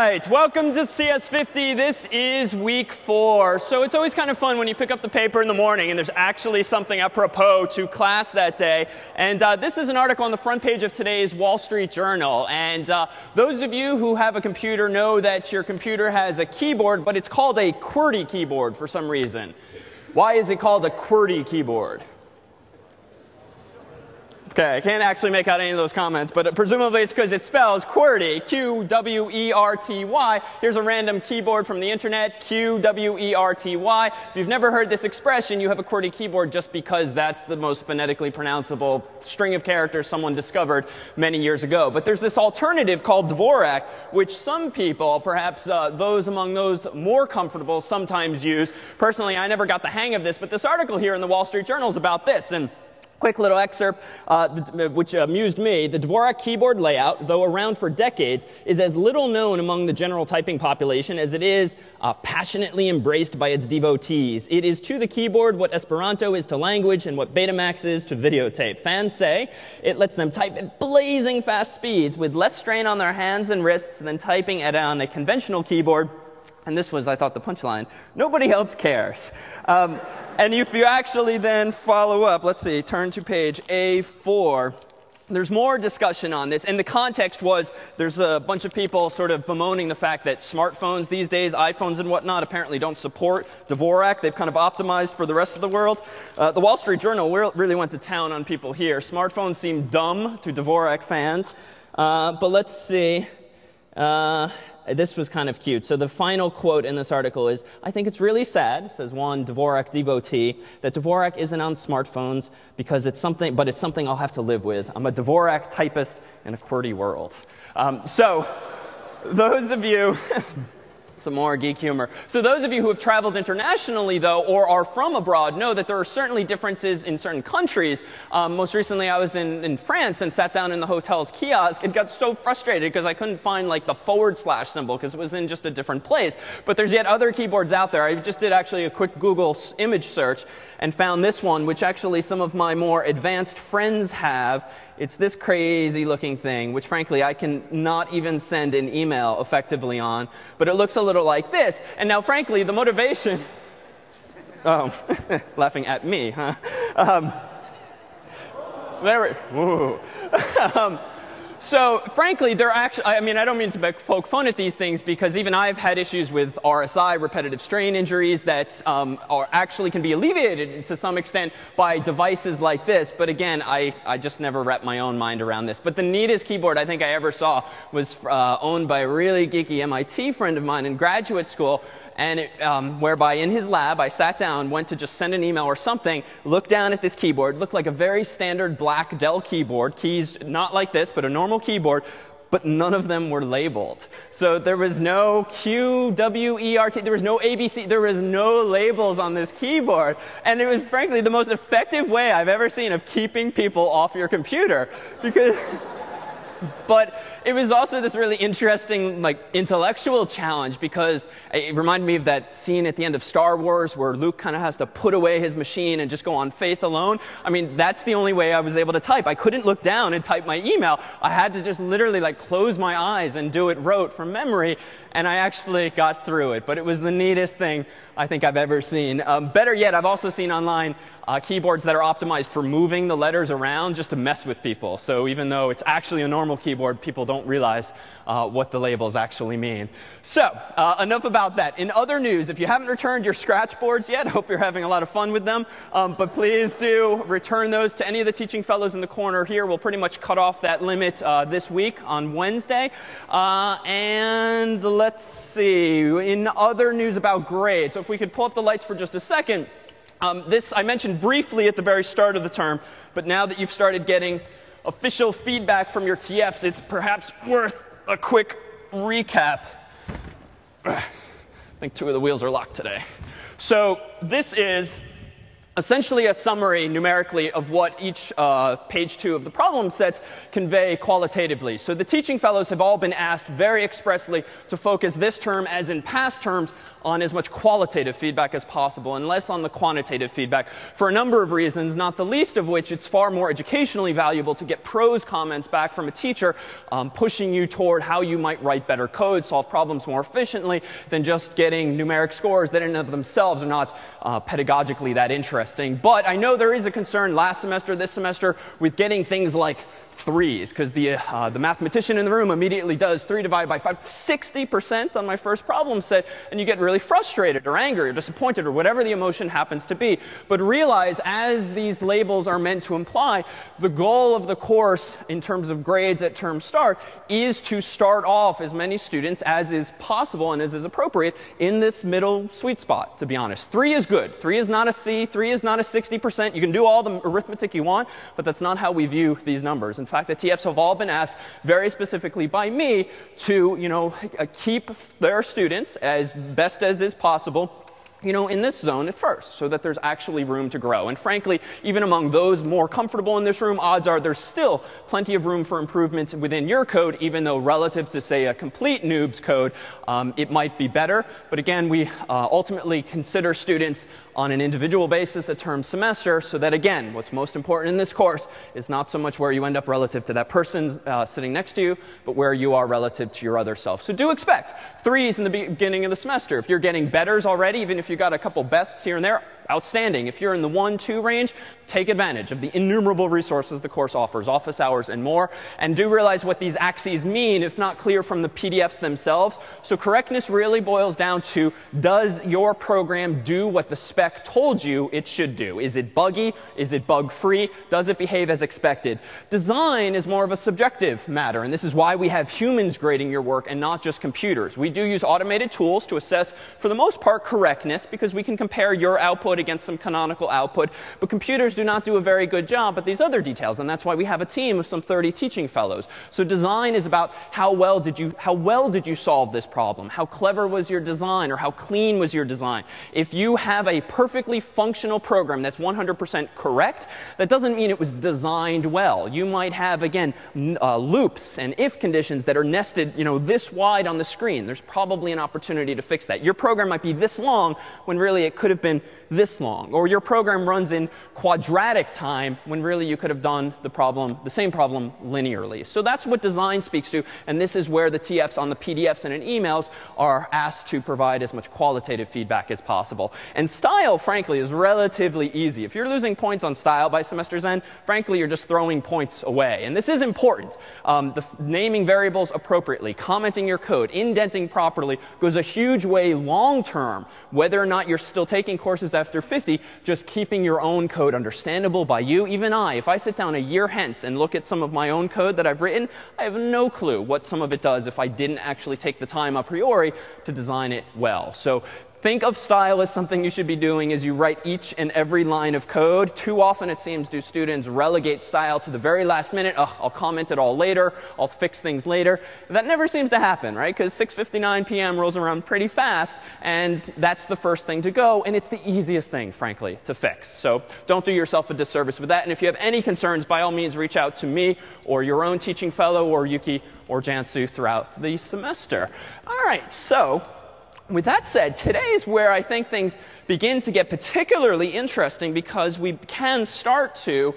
right, welcome to CS50. This is week 4. So it's always kind of fun when you pick up the paper in the morning and there's actually something apropos to class that day. And this is an article on the front page of today's Wall Street Journal. And those of you who have a computer know that your computer has a keyboard, but it's called a QWERTY keyboard for some reason. Why is it called a QWERTY keyboard? OK, I can't actually make out any of those comments, but presumably it's because it spells QWERTY, Q-W-E-R-T-Y. Here's a random keyboard from the internet, Q-W-E-R-T-Y. If you've never heard this expression, you have a QWERTY keyboard just because that's the most phonetically pronounceable string of characters someone discovered many years ago. But there's this alternative called Dvorak, which some people, perhaps those among those more comfortable, sometimes use. Personally, I never got the hang of this, but this article here in the Wall Street Journal is about this. And quick little excerpt, which amused me. The Dvorak keyboard layout, though around for decades, is as little known among the general typing population as it is passionately embraced by its devotees. It is to the keyboard what Esperanto is to language and what Betamax is to videotape. Fans say it lets them type at blazing fast speeds with less strain on their hands and wrists than typing on a conventional keyboard. And this was, I thought, the punchline. Nobody else cares. And if you actually then follow up, let's see, turn to page A4. There's more discussion on this. And the context was there's a bunch of people sort of bemoaning the fact that smartphones these days, iPhones and whatnot, apparently don't support Dvorak. They've kind of optimized for the rest of the world. The Wall Street Journal really went to town on people here. Smartphones seem dumb to Dvorak fans. But let's see. This was kind of cute. So the final quote in this article is, I think it's really sad, says one Dvorak devotee, that Dvorak isn't on smartphones because it's something, but it's something I'll have to live with. I'm a Dvorak typist in a QWERTY world. So those of you, some more geek humor. So those of you who have traveled internationally, though, or are from abroad, know that there are certainly differences in certain countries. Most recently, I was in France and sat down in the hotel's kiosk and got so frustrated because I couldn't find like the / symbol because it was in just a different place. But there's yet other keyboards out there. I just did actually a quick Google image search and found this one, which actually some of my more advanced friends have. It's this crazy looking thing, which frankly I can not even send an email effectively on. But it looks a little like this. And now frankly, the motivation, oh, laughing at me, huh? There we, so frankly, they're actually, I mean, I don't mean to poke fun at these things because even I've had issues with RSI, repetitive strain injuries, that are actually can be alleviated to some extent by devices like this. But again, I just never wrapped my own mind around this. But the neatest keyboard I think I ever saw was owned by a really geeky MIT friend of mine in graduate school. And whereby in his lab, I sat down, went to just send an email or something, looked down at this keyboard, looked like a very standard black Dell keyboard, keys not like this, but a normal keyboard, but none of them were labeled. So there was no Q, W, E, R, T, there was no ABC, there was no labels on this keyboard. And it was frankly the most effective way I've ever seen of keeping people off your computer. Because but it was also this really interesting like intellectual challenge because it reminded me of that scene at the end of Star Wars where Luke kind of has to put away his machine and just go on faith alone. I mean, that's the only way I was able to type. I couldn't look down and type my email. I had to just literally like close my eyes and do it rote from memory. And I actually got through it. But it was the neatest thing I think I've ever seen. Better yet, I've also seen online keyboards that are optimized for moving the letters around just to mess with people. So even though it's actually a normal keyboard, people don't realize what the labels actually mean. So enough about that. In other news, if you haven't returned your scratch boards yet, I hope you're having a lot of fun with them. But please do return those to any of the teaching fellows in the corner here. We'll pretty much cut off that limit this week on Wednesday. And let's see. In other news about grades, so if we could pull up the lights for just a second. This I mentioned briefly at the very start of the term, but now that you've started getting official feedback from your TFs, it's perhaps worth a quick recap. I think 2 of the wheels are locked today. So this is essentially a summary numerically of what each page 2 of the problem sets convey qualitatively. So the teaching fellows have all been asked very expressly to focus this term, as in past terms, on as much qualitative feedback as possible and less on the quantitative feedback for a number of reasons, not the least of which it's far more educationally valuable to get prose comments back from a teacher pushing you toward how you might write better code, solve problems more efficiently, than just getting numeric scores that in and of themselves are not pedagogically that interesting. But I know there is a concern last semester, this semester, with getting things like 3s, because the mathematician in the room immediately does 3 divided by 5, 60% on my first problem set, and you get really frustrated or angry or disappointed or whatever the emotion happens to be. But realize, as these labels are meant to imply, the goal of the course in terms of grades at term start is to start off as many students as is possible and as is appropriate in this middle sweet spot, to be honest. 3 is good. 3 is not a C. 3 is not a 60%. You can do all the arithmetic you want, but that's not how we view these numbers. In fact, the TFs have all been asked very specifically by me to, keep their students as best as is possible, in this zone at first, so that there's actually room to grow. And frankly, even among those more comfortable in this room, odds are there's still plenty of room for improvement within your code, even though relative to, say, a complete noob's code, it might be better. But again, we ultimately consider students on an individual basis a term semester, so that, again, what's most important in this course is not so much where you end up relative to that person sitting next to you, but where you are relative to your other self. So do expect 3s in the beginning of the semester. If you're getting betters already, even if you got a couple bests here and there, outstanding. If you're in the 1, 2 range, take advantage of the innumerable resources the course offers, office hours and more. And do realize what these axes mean, if not clear from the PDFs themselves. So correctness really boils down to, does your program do what the spec told you it should do? Is it buggy? Is it bug-free? Does it behave as expected? Design is more of a subjective matter. And this is why we have humans grading your work and not just computers. We do use automated tools to assess, for the most part, correctness, because we can compare your output against some canonical output. But computers do not do a very good job at these other details. And that's why we have a team of some 30 teaching fellows. So design is about how well did you solve this problem? How clever was your design, or how clean was your design? If you have a perfectly functional program that's 100% correct, that doesn't mean it was designed well. You might have, again, loops and if conditions that are nested, this wide on the screen. There's probably an opportunity to fix that. Your program might be this long when really it could have been this long. Or your program runs in quadratic time when really you could have done the same problem linearly. So that's what design speaks to. And this is where the TFs on the PDFs and in emails are asked to provide as much qualitative feedback as possible. And style, frankly, is relatively easy. If you're losing points on style by semester's end, frankly, you're just throwing points away. And this is important. Naming variables appropriately, commenting your code, indenting properly goes a huge way long term, whether or not you're still taking courses after 50, just keeping your own code understandable by you. Even if I sit down a year hence and look at some of my own code that I've written, I have no clue what some of it does if I didn't actually take the time a priori to design it well. So think of style as something you should be doing as you write each and every line of code. Too often, it seems, do students relegate style to the very last minute. I'll comment it all later. I'll fix things later. That never seems to happen, right? Because 6:59 p.m. rolls around pretty fast, and that's the first thing to go. And it's the easiest thing, frankly, to fix. So don't do yourself a disservice with that. And if you have any concerns, by all means, reach out to me or your own teaching fellow or Yuki or Jansu throughout the semester. All right, so with that said, today is where I think things begin to get particularly interesting, because we can start to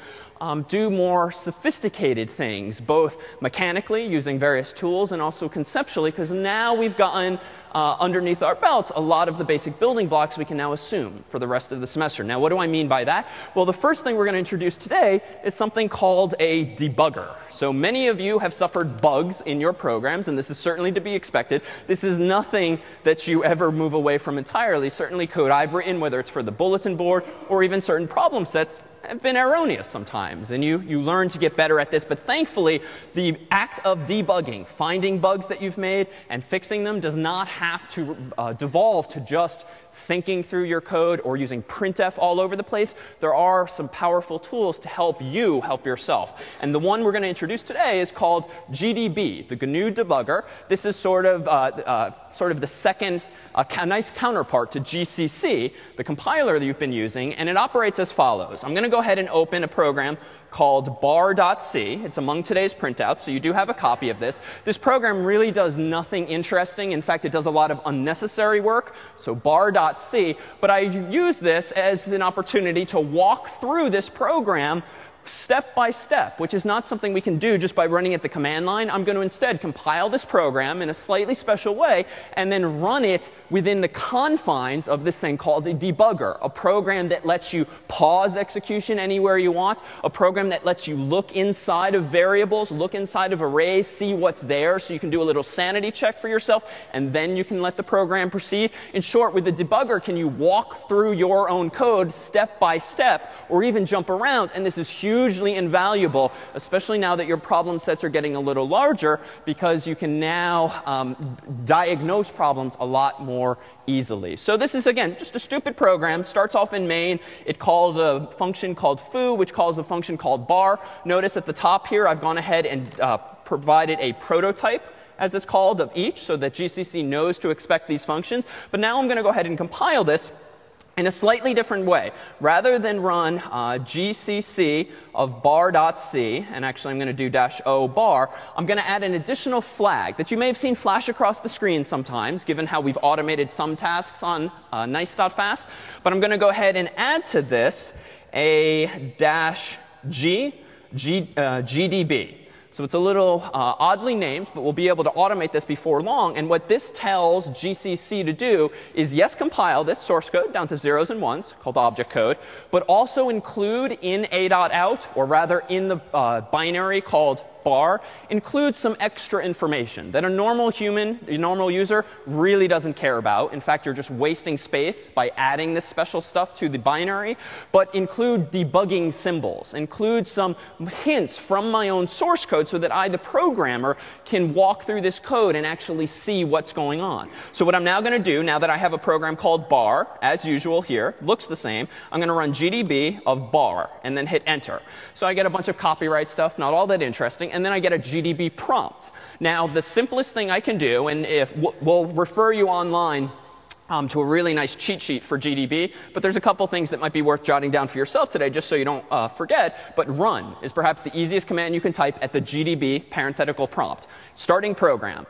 do more sophisticated things, both mechanically using various tools and also conceptually, because now we've gotten underneath our belts a lot of the basic building blocks we can now assume for the rest of the semester. Now, what do I mean by that? Well, the first thing we're going to introduce today is something called a debugger. So many of you have suffered bugs in your programs, and this is certainly to be expected. This is nothing that you ever move away from entirely. Certainly code I've written, whether it's for the bulletin board or even certain problem sets, have been erroneous sometimes, and you learn to get better at this. But thankfully, the act of debugging, finding bugs that you've made and fixing them, does not have to devolve to just thinking through your code or using Printf all over the place. There are some powerful tools to help you help yourself. And the one we're going to introduce today is called Gdb, the Canoe Debugger. This is sort of sort of the second, a nice counterpart to GCC, the compiler that you've been using, and it operates as follows. I'm going to go ahead and open a program called bar.c. It's among today's printouts, so you do have a copy of this. This program really does nothing interesting. In fact, it does a lot of unnecessary work, so bar.c. But I use this as an opportunity to walk through this program step by step, which is not something we can do just by running at the command line. I'm going to instead compile this program in a slightly special way and then run it within the confines of this thing called a debugger, a program that lets you pause execution anywhere you want, a program that lets you look inside of variables, look inside of arrays, see what's there, so you can do a little sanity check for yourself, and then you can let the program proceed. In short, with the debugger, can you walk through your own code step by step, or even jump around? And this is hugely invaluable, especially now that your problem sets are getting a little larger, because you can now diagnose problems a lot more easily. So this is, again, just a stupid program. Starts off in main. It calls a function called foo, which calls a function called bar. Notice at the top here, I've gone ahead and provided a prototype, as it's called, of each, so that GCC knows to expect these functions. But now I'm going to go ahead and compile this in a slightly different way. Rather than run GCC of bar.c, and actually I'm going to do -o bar, I'm going to add an additional flag that you may have seen flash across the screen sometimes, given how we've automated some tasks on nice.fast. But I'm going to go ahead and add to this a -gdb. So it's a little oddly named, but we'll be able to automate this before long. And what this tells GCC to do is, yes, compile this source code down to zeros and ones, called object code, but also include in a.out, or rather in the binary called bar, include some extra information that a normal human, a normal user, really doesn't care about. In fact, you're just wasting space by adding this special stuff to the binary. But include debugging symbols. Include some hints from my own source code so that I, the programmer, can walk through this code and actually see what's going on. So what I'm now going to do, now that I have a program called bar, as usual here, looks the same, I'm going to run gdb of bar and then hit enter. So I get a bunch of copyright stuff, not all that interesting. And then I get a GDB prompt. Now, the simplest thing I can do, and we'll refer you online to a really nice cheat sheet for GDB, but there's a couple things that might be worth jotting down for yourself today, just so you don't forget. But run is perhaps the easiest command you can type at the GDB parenthetical prompt. Starting program.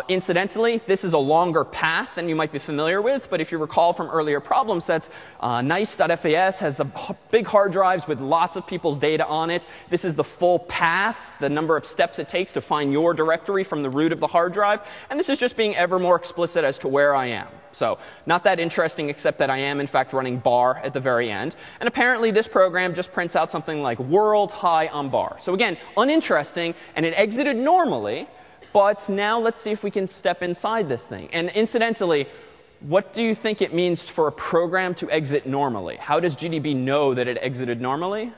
Incidentally, this is a longer path than you might be familiar with, but if you recall from earlier problem sets, nice.fas has big hard drives with lots of people's data on it. This is the full path, the number of steps it takes to find your directory from the root of the hard drive. And this is just being ever more explicit as to where I am. So not that interesting, except that I am, in fact, running bar at the very end. And apparently, this program just prints out something like world high on bar. So again, uninteresting, and it exited normally. But now let's see if we can step inside this thing. And incidentally, what do you think it means for a program to exit normally? How does GDB know that it exited normally?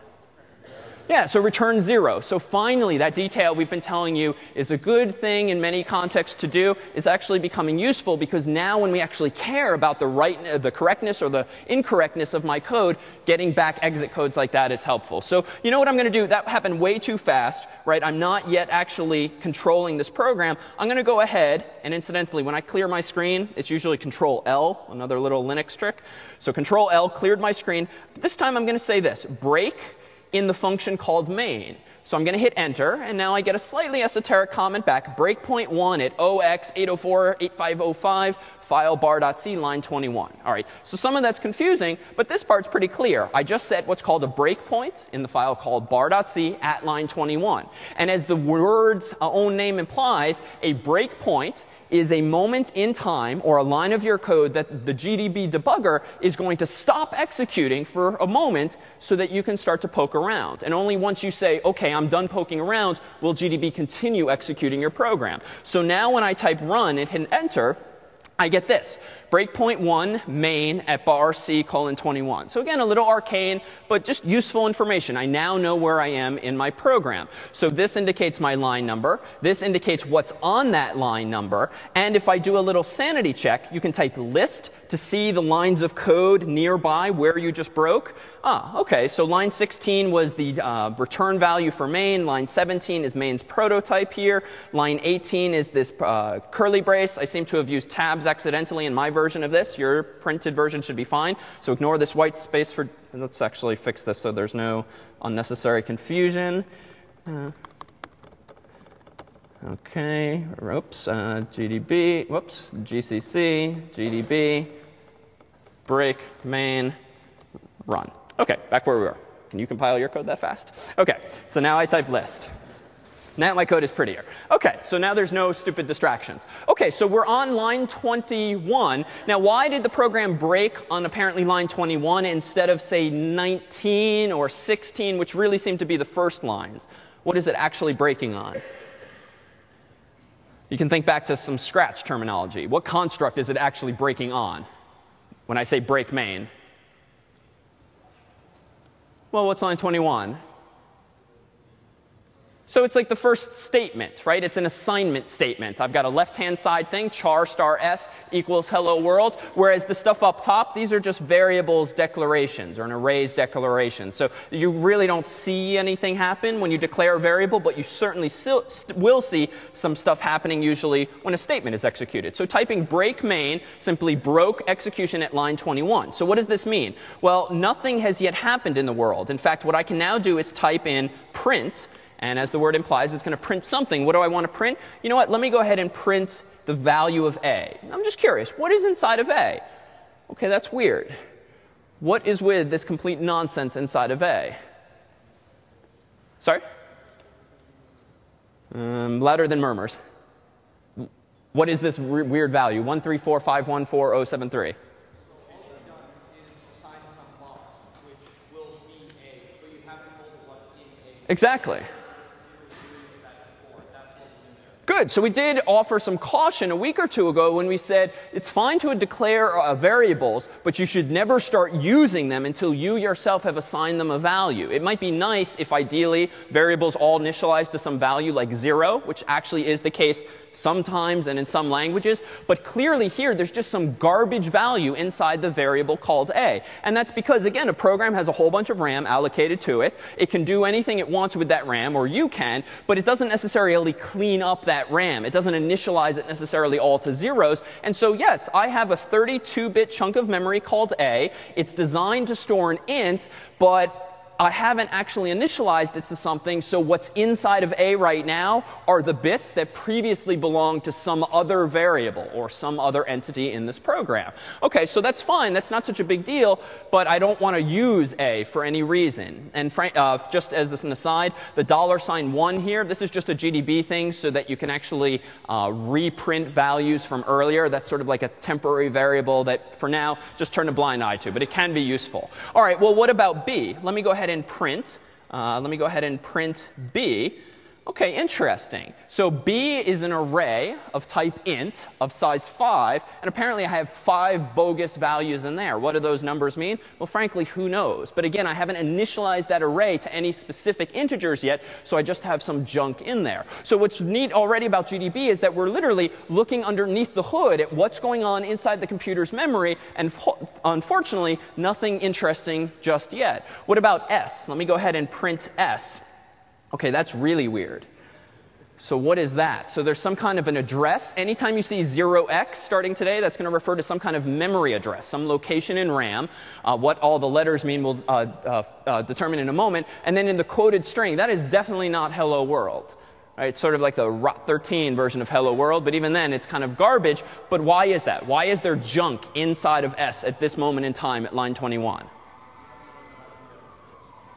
Yeah, so return 0. So finally, that detail we've been telling you is a good thing in many contexts to do is actually becoming useful, because now when we actually care about the correctness or the incorrectness of my code, getting back exit codes like that is helpful. So you know what I'm going to do? That happened way too fast, right? I'm not yet actually controlling this program. I'm going to go ahead, and incidentally, when I clear my screen, it's usually Control L, another little Linux trick. So Control L cleared my screen. But this time I'm going to say this, break in the function called main. So I'm going to hit enter, and now I get a slightly esoteric comment back, breakpoint 1 at 0x8048505, file bar.c, line 21. All right, so some of that's confusing, but this part's pretty clear. I just set what's called a breakpoint in the file called bar.c at line 21. And as the word's own name implies, a breakpoint is a moment in time, or a line of your code, that the GDB debugger is going to stop executing for a moment so that you can start to poke around. And only once you say, OK, I'm done poking around, will GDB continue executing your program. So now when I type run and hit enter, I get this. breakpoint 1 main at bar C colon 21. So again, a little arcane, but just useful information. I now know where I am in my program. So this indicates my line number. This indicates what's on that line number. And if I do a little sanity check, you can type list to see the lines of code nearby where you just broke. OK, so line 16 was the return value for main. Line 17 is main's prototype here. Line 18 is this curly brace. I seem to have used tabs accidentally in my version of this. Your printed version should be fine. So ignore this white space for, let's actually fix this so there's no unnecessary confusion. OK, oops, GDB, whoops, GCC, GDB, break, main, run. OK, back where we were. Can you compile your code that fast? OK, so now I type list. Now my code is prettier. OK, so now there's no stupid distractions. OK, so we're on line 21. Now, why did the program break on apparently line 21 instead of, say, 19 or 16, which really seem to be the first lines? What is it actually breaking on? You can think back to some Scratch terminology. What construct is it actually breaking on when I say break main? Well, what's line 21? So it's like the first statement, right? It's an assignment statement. I've got a left-hand side thing, char star s equals hello world, whereas the stuff up top, these are just variables declarations or an arrays declaration. So you really don't see anything happen when you declare a variable, but you certainly will see some stuff happening usually when a statement is executed. So typing break main simply broke execution at line 21. So what does this mean? Well, nothing has yet happened in the world. In fact, what I can now do is type in print. And as the word implies, it's going to print something. What do I want to print? You know what? Let me go ahead and print the value of a. I'm just curious. What is inside of a? OK, that's weird. What is with this complete nonsense inside of a? Sorry? Louder than murmurs. What is this weird value? 134514073. Exactly. Good. So we did offer some caution a week or two ago when we said it's fine to declare variables, but you should never start using them until you yourself have assigned them a value. It might be nice if ideally variables all initialize to some value like 0, which actually is the case sometimes and in some languages. But clearly here, there's just some garbage value inside the variable called a. And that's because, again, a program has a whole bunch of RAM allocated to it. It can do anything it wants with that RAM, or you can, but it doesn't necessarily clean up that RAM. It doesn't initialize it necessarily all to zeros. And so, yes, I have a 32-bit chunk of memory called a. It's designed to store an int, but I haven't actually initialized it to something. So what's inside of a right now are the bits that previously belonged to some other variable or some other entity in this program. OK, so that's fine. That's not such a big deal. But I don't want to use a for any reason. And just as an aside, the $1 here, this is just a GDB thing so that you can actually reprint values from earlier. That's sort of like a temporary variable that, for now, just turn a blind eye to. But it can be useful. All right, well, what about b? Let me go ahead and print. Let me go ahead and print b. OK, interesting. So b is an array of type int of size 5. And apparently, I have 5 bogus values in there. What do those numbers mean? Well, frankly, who knows? But again, I haven't initialized that array to any specific integers yet. So I just have some junk in there. So what's neat already about GDB is that we're literally looking underneath the hood at what's going on inside the computer's memory. And unfortunately, nothing interesting just yet. What about s? Let me go ahead and print s. OK, that's really weird. So what is that? So there's some kind of an address. Anytime you see 0x starting today, that's going to refer to some kind of memory address, some location in RAM. What all the letters mean we'll determine in a moment. And then in the quoted string, that is definitely not hello world. Right? It's sort of like the ROT13 version of hello world. But even then, it's kind of garbage. But why is that? Why is there junk inside of s at this moment in time at line 21?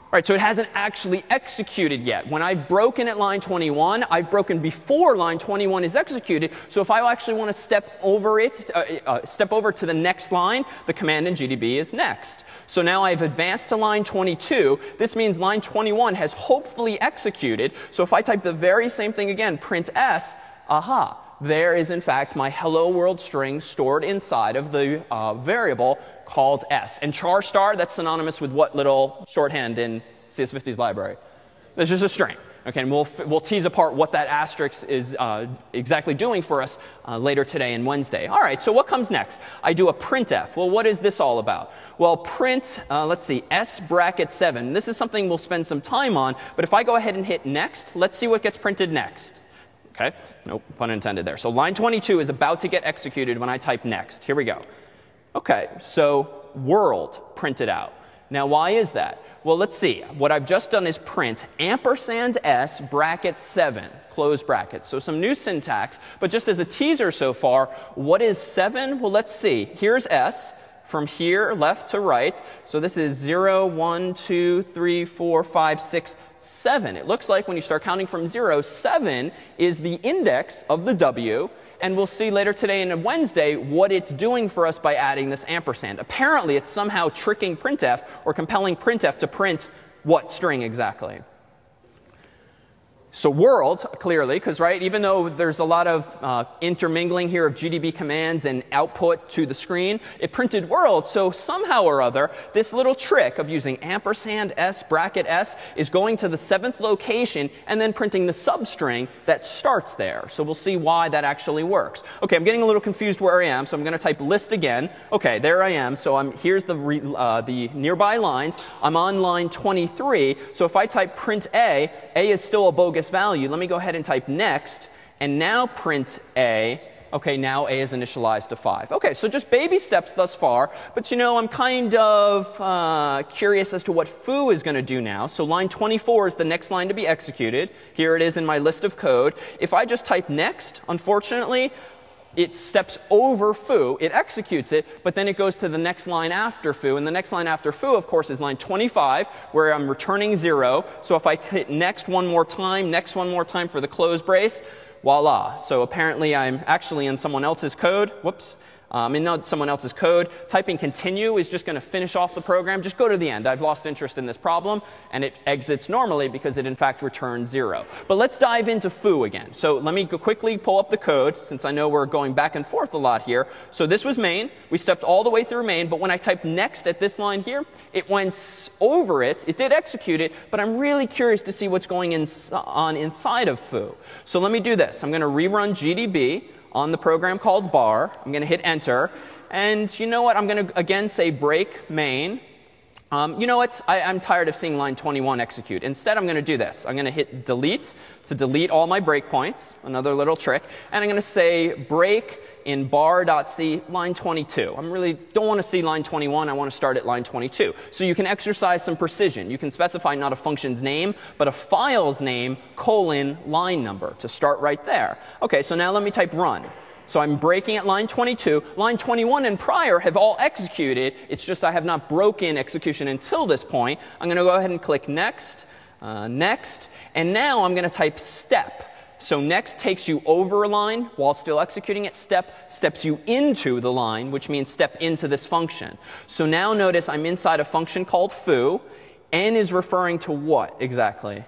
All right, so it hasn't actually executed yet. When I've broken at line 21, I've broken before line 21 is executed. So if I actually want to step over to the next line, the command in GDB is next. So now I've advanced to line 22. This means line 21 has hopefully executed. So if I type the very same thing again, print s, aha. there is in fact my hello world string stored inside of the variable called s. And char star, that's synonymous with what little shorthand in CS50's library? That's just a string. Okay, and we'll tease apart what that asterisk is exactly doing for us later today and Wednesday. All right, so what comes next? I do a printf. Well, what is this all about? Well, print, let's see, s bracket 7. This is something we'll spend some time on. But if I go ahead and hit next, let's see what gets printed next. OK, nope, pun intended there. So line 22 is about to get executed when I type next. Here we go. OK, so world printed out. Now, why is that? Well, let's see. What I've just done is print ampersand s bracket 7, close brackets. So some new syntax. But just as a teaser so far, what is 7? Well, let's see. Here's s from here left to right. So this is 0, 1, 2, 3, 4, 5, 6, 7. It looks like when you start counting from 0, 7 is the index of the w. And we'll see later today and Wednesday what it's doing for us by adding this ampersand. Apparently, it's somehow tricking printf or compelling printf to print what string exactly? So world, clearly, because right, even though there's a lot of intermingling here of GDB commands and output to the screen, it printed world. So somehow or other, this little trick of using ampersand s bracket s is going to the 7th location and then printing the substring that starts there. So we'll see why that actually works. OK, I'm getting a little confused where I am, so I'm going to type list again. OK, there I am. So here's the nearby lines. I'm on line 23. So if I type print a is still a bogus value. Let me go ahead and type next, and now print a. OK, now a is initialized to 5. OK, so just baby steps thus far. But you know, I'm kind of curious as to what foo is going to do now. So line 24 is the next line to be executed. Here it is in my list of code. If I just type next, unfortunately, it steps over foo, it executes it, but then it goes to the next line after foo. And the next line after foo, of course, is line 25, where I'm returning 0. So if I hit next one more time, next one more time for the close brace, voila. So apparently I'm actually in someone else's code. Whoops. In someone else's code. Typing continue is just going to finish off the program. Just go to the end. I've lost interest in this problem. And it exits normally because it, in fact, returns 0. But let's dive into foo again. So let me quickly pull up the code, since I know we're going back and forth a lot here. So this was main. We stepped all the way through main. But when I typed next at this line here, it went over it. It did execute it. But I'm really curious to see what's going on inside of foo. So let me do this. I'm going to rerun GDB on the program called bar. I'm going to hit enter. And you know what? I'm going to again say break main. You know what? I'm tired of seeing line 21 execute. Instead, I'm going to do this. I'm going to hit delete to delete all my breakpoints. Another little trick. And I'm going to say break in bar.c line 22. I really don't want to see line 21. I want to start at line 22. So you can exercise some precision. You can specify not a function's name, but a file's name, colon, line number to start right there. OK, so now let me type run. So I'm breaking at line 22. Line 21 and prior have all executed. It's just I have not broken execution until this point. I'm going to go ahead and click next, next. And now I'm going to type step. So next takes you over a line while still executing it. Step steps you into the line, which means step into this function. So now notice I'm inside a function called foo. N is referring to what exactly?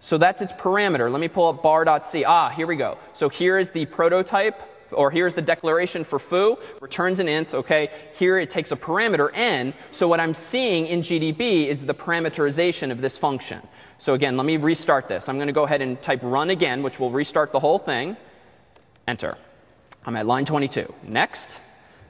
So that's its parameter. Let me pull up bar.c. Here we go. So here is the prototype, or here's the declaration for foo. Returns an int. OK, here it takes a parameter n. So what I'm seeing in GDB is the parameterization of this function. So again, let me restart this. I'm going to go ahead and type run again, which will restart the whole thing. Enter. I'm at line 22. Next,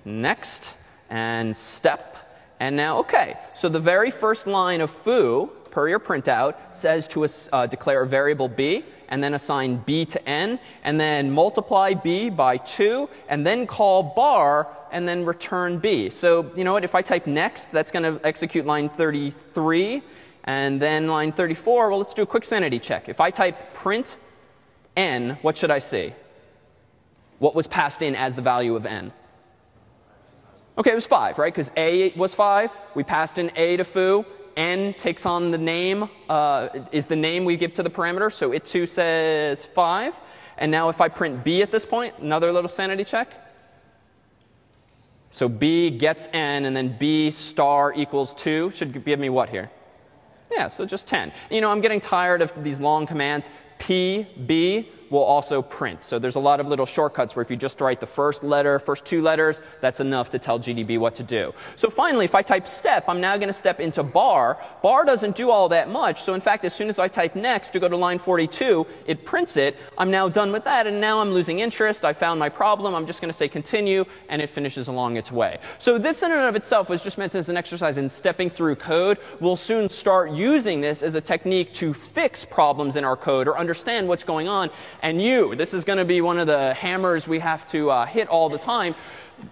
next, and step. And now, OK. So the very first line of foo, per your printout, says to declare a variable b, and then assign b to n, and then multiply b by 2, and then call bar, and then return b. So you know what? If I type next, that's going to execute line 33. And then line 34, well, let's do a quick sanity check. If I type print n, what should I see? What was passed in as the value of n? OK, it was 5, right? Because a was 5. We passed in a to foo. N takes on the name, is the name we give to the parameter. So it too says 5. And now if I print b at this point, another little sanity check. So b gets n, and then b star equals 2 should give me what here? Yeah, so just 10. You know, I'm getting tired of these long commands. P, B, will also print. So there's a lot of little shortcuts where if you just write the first letter, first two letters, that's enough to tell GDB what to do. So finally, if I type step, I'm now going to step into bar. Bar doesn't do all that much. So in fact, as soon as I type next to go to line 42, it prints it. I'm now done with that. And now I'm losing interest. I found my problem. I'm just going to say continue. And it finishes along its way. So this in and of itself was just meant as an exercise in stepping through code. We'll soon start using this as a technique to fix problems in our code or understand what's going on. And this is going to be one of the hammers we have to hit all the time.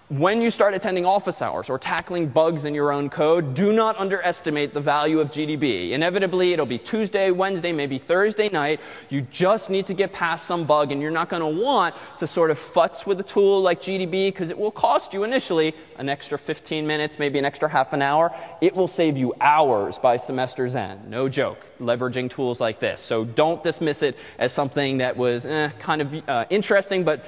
When you start attending office hours or tackling bugs in your own code, do not underestimate the value of GDB. Inevitably, it'll be Tuesday, Wednesday, maybe Thursday night. You just need to get past some bug, and you're not going to want to sort of futz with a tool like GDB because it will cost you initially an extra 15 minutes, maybe an extra half an hour. It will save you hours by semester's end. No joke, leveraging tools like this. So don't dismiss it as something that was kind of interesting, but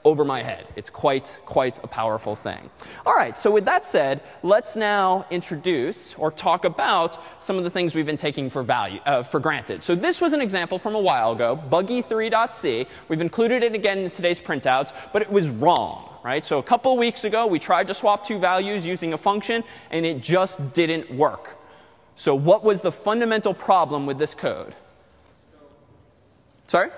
over my head. It's quite a powerful thing. All right, so with that said, let's now introduce or talk about some of the things we've been taking for granted. So this was an example from a while ago, buggy3.c. We've included it again in today's printouts, but it was wrong. Right? So a couple of weeks ago, we tried to swap two values using a function, and it just didn't work. So what was the fundamental problem with this code? Sorry?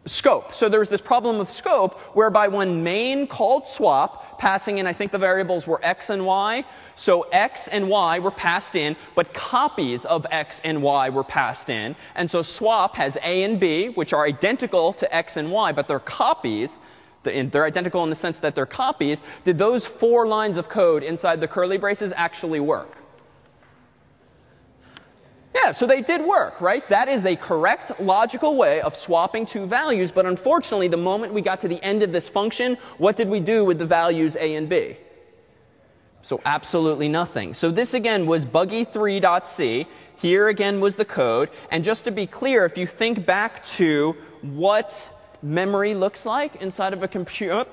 Scope. So there was this problem of scope whereby when main called swap, passing in, I think the variables were x and y. So x and y were passed in, but copies of x and y were passed in. And so swap has a and b, which are identical to x and y, but they're copies. They're identical in the sense that they're copies. Did those 4 lines of code inside the curly braces actually work? Yeah, so they did work, right? That is a correct logical way of swapping two values. But unfortunately, the moment we got to the end of this function, what did we do with the values a and b? So absolutely nothing. So this, again, was buggy3.c. Here, again, was the code. And just to be clear, if you think back to what memory looks like inside of a computer,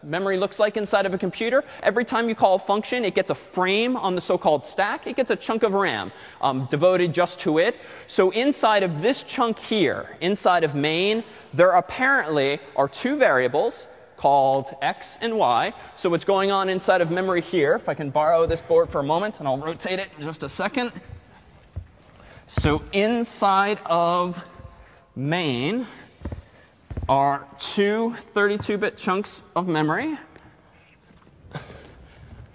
memory looks like inside of a computer. Every time you call a function, it gets a frame on the so-called stack. It gets a chunk of RAM devoted just to it. So inside of this chunk here, inside of main, there apparently are two variables called x and y. So what's going on inside of memory here, if I can borrow this board for a moment, and I'll rotate it in just a second. So inside of main are two 32-bit chunks of memory.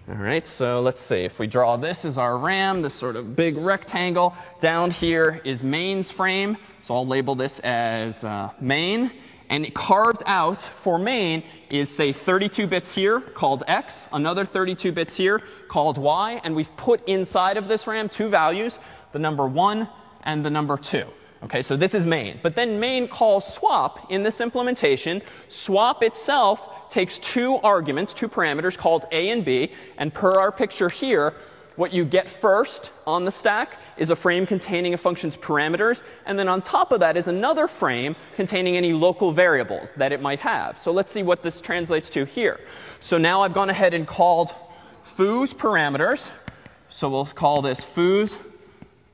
All right, so let's see. If we draw this as our RAM, this sort of big rectangle, down here is main's frame. So I'll label this as main. And carved out for main is, say, 32 bits here called x, another 32 bits here called y. And we've put inside of this RAM two values, the number 1 and the number 2. OK, so this is main. But then main calls swap in this implementation. Swap itself takes two arguments, two parameters called a and b. And per our picture here, what you get first on the stack is a frame containing a function's parameters. And then on top of that is another frame containing any local variables that it might have. So let's see what this translates to here. So now I've gone ahead and called foo's parameters. So we'll call this foo's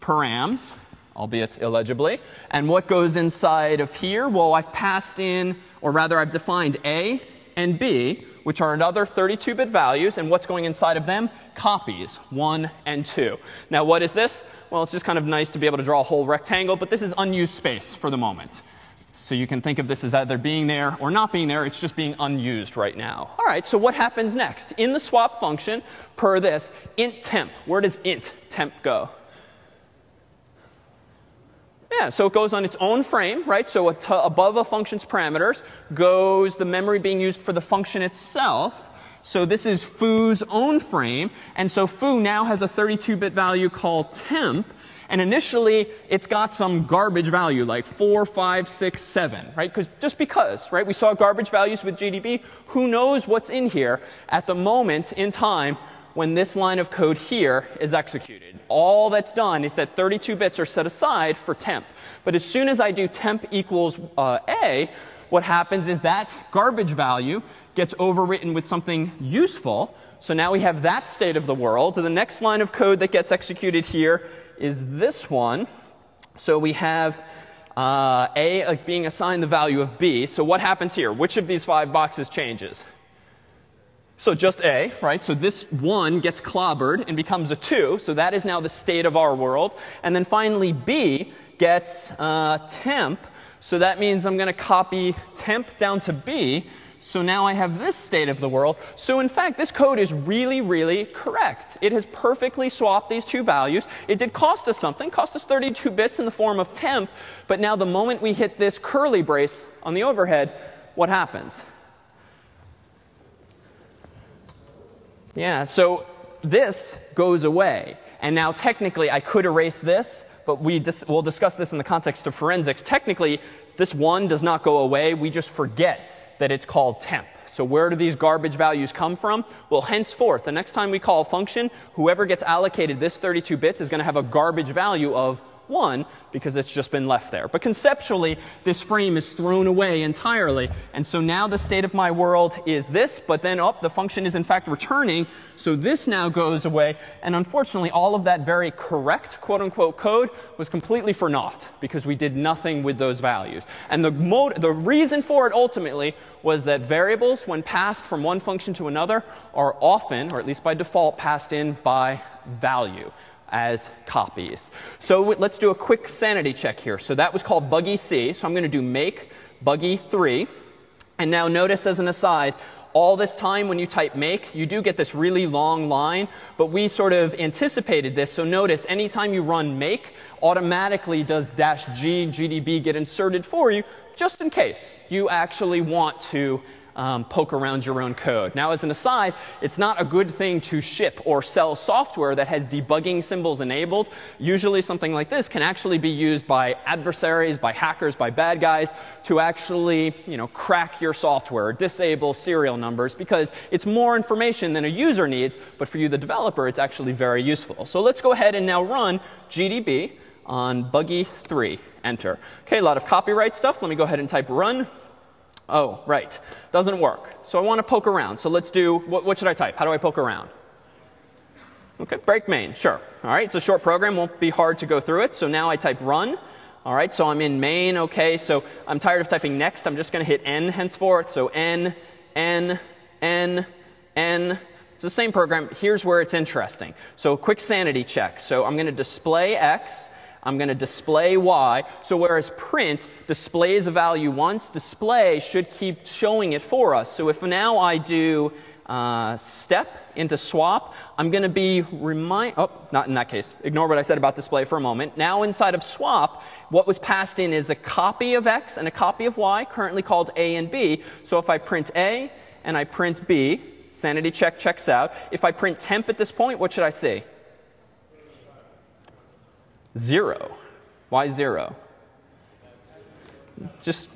params, albeit illegibly. And what goes inside of here? Well, I've passed in, or rather I've defined a and b, which are another 32-bit values. And what's going inside of them? Copies, 1 and 2. Now, what is this? Well, it's just kind of nice to be able to draw a whole rectangle. But this is unused space for the moment. So you can think of this as either being there or not being there. It's just being unused right now. All right, so what happens next? In the swap function, per this, int temp. Where does int temp go? Yeah, so it goes on its own frame, right? So above a function's parameters goes the memory being used for the function itself. So this is foo's own frame. And so foo now has a 32-bit value called temp. And initially, it's got some garbage value like 4, 5, 6, 7, right? Just because, right? We saw garbage values with GDB. Who knows what's in here at the moment in time when this line of code here is executed? All that's done is that 32 bits are set aside for temp. But as soon as I do temp equals a, what happens is that garbage value gets overwritten with something useful. So now we have that state of the world. And the next line of code that gets executed here is this one. So we have A being assigned the value of B. So what happens here? Which of these 5 boxes changes? So just A, right? So this 1 gets clobbered and becomes a 2. So that is now the state of our world. And then finally B gets temp. So that means I'm going to copy temp down to B. So now I have this state of the world. So in fact, this code is really, really correct. It has perfectly swapped these 2 values. It did cost us something, cost us 32 bits in the form of temp. But now the moment we hit this curly brace on the overhead, what happens? Yeah, so this goes away. And now technically I could erase this, but we'll discuss this in the context of forensics. Technically, this 1 does not go away. We just forget that it's called temp. So where do these garbage values come from? Well, henceforth, the next time we call a function, whoever gets allocated this 32 bits is going to have a garbage value of 1 because it's just been left there. But conceptually, this frame is thrown away entirely. And so now the state of my world is this, but then the function is in fact returning. So this now goes away. And unfortunately, all of that very correct, quote unquote, code was completely for naught because we did nothing with those values. And the reason for it ultimately was that variables, when passed from one function to another, are often, or at least by default, passed in by value as copies. So let's do a quick sanity check here. So that was called buggy C. So I'm going to do make buggy 3. And now notice as an aside, all this time when you type make, you do get this really long line. But we sort of anticipated this. So notice anytime you run make, automatically does -g GDB get inserted for you, just in case you actually want to poke around your own code. Now, as an aside, it's not a good thing to ship or sell software that has debugging symbols enabled. Usually something like this can actually be used by adversaries, by hackers, by bad guys to actually, crack your software, disable serial numbers, because it's more information than a user needs. But for you, the developer, it's actually very useful. So let's go ahead and now run GDB on buggy 3. Enter. OK, a lot of copyright stuff. Let me go ahead and type run. Oh, right. Doesn't work. So I want to poke around. So let's do, what should I type? How do I poke around? OK, break main. Sure. All right, it's a short program. Won't be hard to go through it. So now I type run. All right, so I'm in main. OK, so I'm tired of typing next. I'm just going to hit n henceforth. So n, n, n, n. It's the same program. Here's where it's interesting. So quick sanity check. So I'm going to display x. I'm going to display y. So whereas print displays a value once, display should keep showing it for us. So if now I do step into swap, I'm going to be not in that case. Ignore what I said about display for a moment. Now inside of swap, what was passed in is a copy of x and a copy of y, currently called a and b. So if I print a and I print b, sanity check checks out. If I print temp at this point, what should I see? 0. Why 0? Just